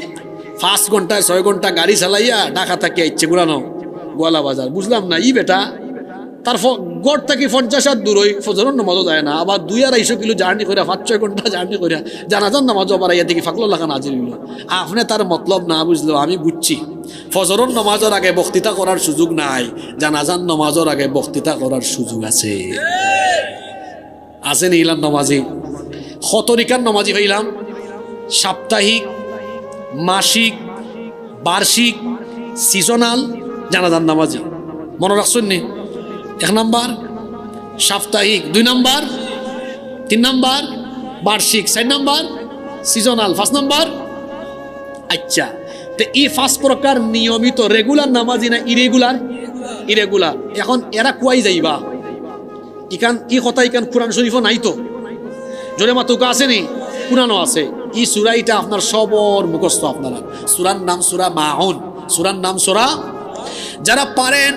5 ঘন্টা 6 ঘন্টা গাড়ি চালাইয়া ঢাকা থেকে আইছে ঘুরানো গোয়ালা বাজার। বুঝলাম না ই বেটা তার গড় থেকে 50 হাত দূর ফজরের নামাজও যায় না, আবার 2-250 কিলো জার্নি করে 5-6 ঘন্টা জার্নি করে জানাজার নামাজও আবার ইয়া থেকে ফাকলো লাখা নাজির হইল। আপনি তার মতলব না বুঝলো, আমি বুঝছি ফজরের নামাজের আগে বক্তৃতা করার সুযোগ নাই, জানাজার নামাজের আগে বক্তৃতা করার সুযোগ আছে। আছে নি ইলাম নামাজি খতরিকার নামাজি হইলাম, সাপ্তাহিক, মাসিক, বার্ষিক, সিজনাল জানাজার নামাজি। মনে রাখছেন নি? 1 নাম্বার সাপ্তাহিক, 2 নাম্বার, 3 নাম্বার বার্ষিক, 4 নাম্বার সিজনাল, 5 নাম্বার। আচ্ছা, তো এই 5 প্রকার নিয়মিত রেগুলার নামাজি না ইরেগুলার? ইরেগুলার। এখন এরা কুয়াই যাইবা ইকান ই কথা ইকান কোরআন শরীফও নাই তো, জোরে মাতুকা আছে নি? কোরআনও আছে। এই সূরা এটা আপনার সবর মুখস্থ আপনারা। সূরার নাম সূরা মাউন, সূরার নাম সূরা। যারা পারেন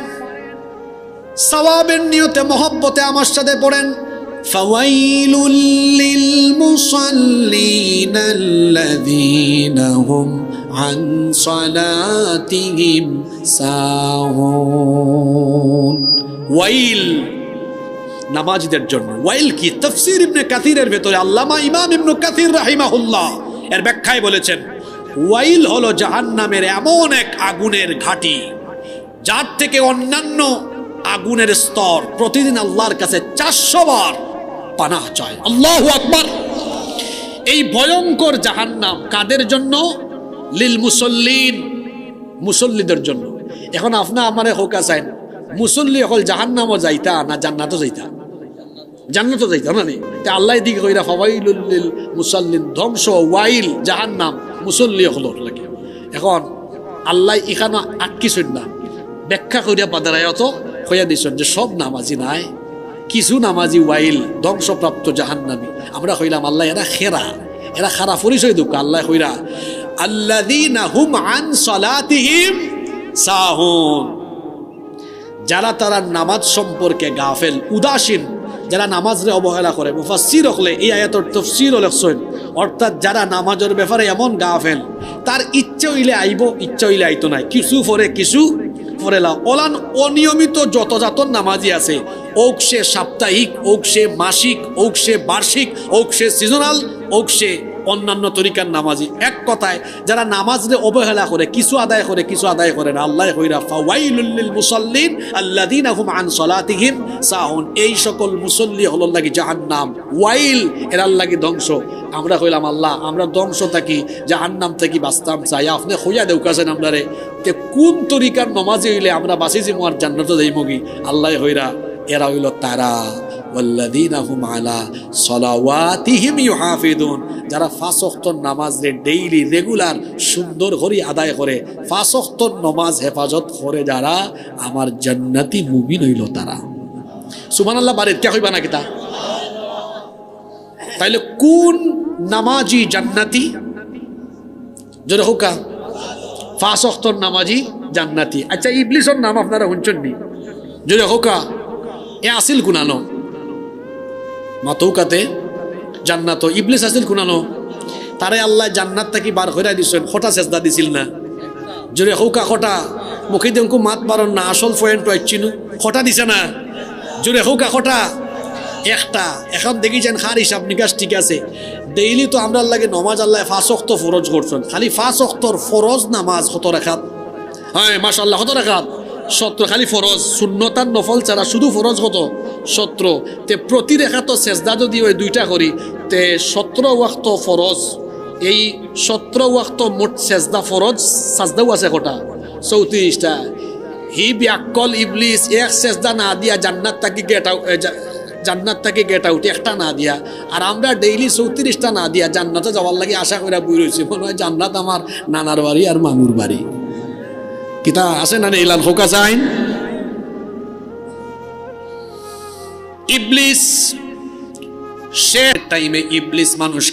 সওয়াবের নিয়তে মহব্বতে আমার সাথে পড়েন, ফাওয়াইলুল লিল মুসাল্লিনা আল্লাযীনা হুম আন সালাতিহিম সাহুন। ওয়াইল নামাজীদের জন্য। ওয়াইল কি? তাফসীর ইবনে কাসিরের ভেতরে আল্লামা ইমাম ইবনে কাসির রাহিমাহুল্লাহ এর ব্যাখ্যায় বলেছেন, ওয়াইল হলো জাহান্নামের এমন এক আগুনের ঘাঁটি যার থেকে অন্যান্য আগুনের স্তর প্রতিদিন আল্লাহর কাছে 400 বার পানাহ চায়। আল্লাহু আকবার। এই ভয়ঙ্কর জাহান্নাম কাদের জন্য? লিল মুসল্লিন, মুসল্লিদের জন্য। এখন আপনি আমারে হোকা চাইন, মুসল্লি হল জাহান্নামও যাইতা না জান্নাতও যাইতা? জান্নাতও যাইতা না নি? তে আল্লাহ দিকে কইরা ফাওয়াইলুল লিল মুসাল্লিন, ধ্বংস, ওয়াইল জাহান্নাম মুসল্লি হলো লাগে। এখন আল্লাহ এখানে আটকিছেন না, ব্যাখ্যা করিয়া বাদারায়ত হইয়া দিছেন যে সব নামাজি নাই, কিছু নামাজি ওয়াইল ধ্বংসপ্রাপ্ত জাহান্নামী। আমরা কইলাম আল্লাহ এরা খেরা, এরা খারাপ পরিচয় দুঃখ। আল্লাহ কইরা আল্লাযীনা হুম আন সালাতিহিম সাহুন, যারা তারা নামাজ সম্পর্কে গাফেল, উদাসীন, যারা নামাজরে অবহেলা করে। মুফাসসির হলে এই আয়াতের তাফসীর লেখছেন, অর্থাৎ যারা নামাজের ব্যাপারে এমন গাফেল, তার ইচ্ছা হইলে আইব, ইচ্ছা হইলে আইতো নাই, কিছু পরে কিছু পরে লাও। ওলান অনিয়মিত যত নামাজি আছে, ওক সে সাপ্তাহিক, ওক সে মাসিক, ওক সে বার্ষিক, ওক সে সিজনাল, ওক সে অন্যান্য তরিকার নামাজি। এক কথায় যারা নামাজরে অবহেলা করে, কিছু আদায় করে কিছু আদায় করে না, আল্লাহ কইরা ফাওয়াইলুল লিল মুসাল্লিন আল্লাযীনা হুম আন সালাতিহিম সাহুন। এই সকল মুসল্লি হলো লাগি জাহান্নাম, ওয়াইল এরার লাগি ধ্বংস। আমরা কইলাম আল্লাহ আমরা ধ্বংস থাকি জাহান্নাম থেকে বাঁচতাম চাই, আপনি হইয়া দেউকাছেন আমরারে তে কোন তরিকার নামাজি হইলে আমরা বাঁচি যে মোর জান্নাতে যাইমগি? আল্লাহ হইরা এরা হইল তারা ওয়াল্লাযীনা হুম আলা সালাওয়াতিহিম ইউহাফিজুন, যারা 5 ওয়াক্ত নামাজ ডেইলি রেগুলার সুন্দর করে আদায় করে, 5 ওয়াক্ত নামাজ হেফাজত করে যারা, আমার জান্নাতি মুমিন হইল তারা। সুবহানাল্লাহ বারে কে হইবা না কিতা? তাইলে কোন নামাজি জান্নাতি? জোরে হোকা 5 ওয়াক্ত নামাজি জান্নাতি। আচ্ছা ইবলিসের নাম আপনারা শুনছেন নি? জোরে হোকা এ আসিল কুনানো মাতৌকাতে জান্নাত, ইবলিস আসিল কুনানো? তারে আল্লাহ জান্নাত থেকে বার করে দিছেন, খোটা সেজদা দিছিল না? জোরে হোকা খোটা মুখে দেঙ্কু মাত বারণ না, আসল পয়েন্ট হচ্ছিনু খোটা দিছে না? জোরে হোকা খোটা একটা। এখন দেখিছেন খার হিসাব নিকাশ ঠিক আছে, ডেইলি তো আমরা লাগে নমাজ আল্লাহ 5 ওয়াক্ত ফরজ করছেন, খালি 5 ওয়াক্তর ফরজ নামাজ কত রাখাত? হ্যাঁ মাশাআল্লাহ কত রাখাত? 17। খালি ফরজ, সুন্নতার নফল ছাড়া শুধু ফরজ কত? 17। তে প্রতি রেখাত সেজদা যদি ওই 2টা করি তে 17 ওয়াক্ত ফরজ। এই 17 ওয়াক্ত মোট সেজদা ফরজ সাজদাও আছে কটা? 34টা। হি বিয়াক্কল ইবলিস এক সেজদা না দিয়া জান্নাত থেকে গেট আউট একটা না দিয়া, আর আমরা ডেইলি 34টা না দিয়া জান্নাতে যাওয়ার লাগে আশা করে বই রয়েছি। মনে হয় জান্নাত আমার নানার বাড়ি আর মামুর বাড়ি। কিতা আছে না ইলান হোকা চাইন? ইবলিস সে টাইমে ইবলিস মানুষ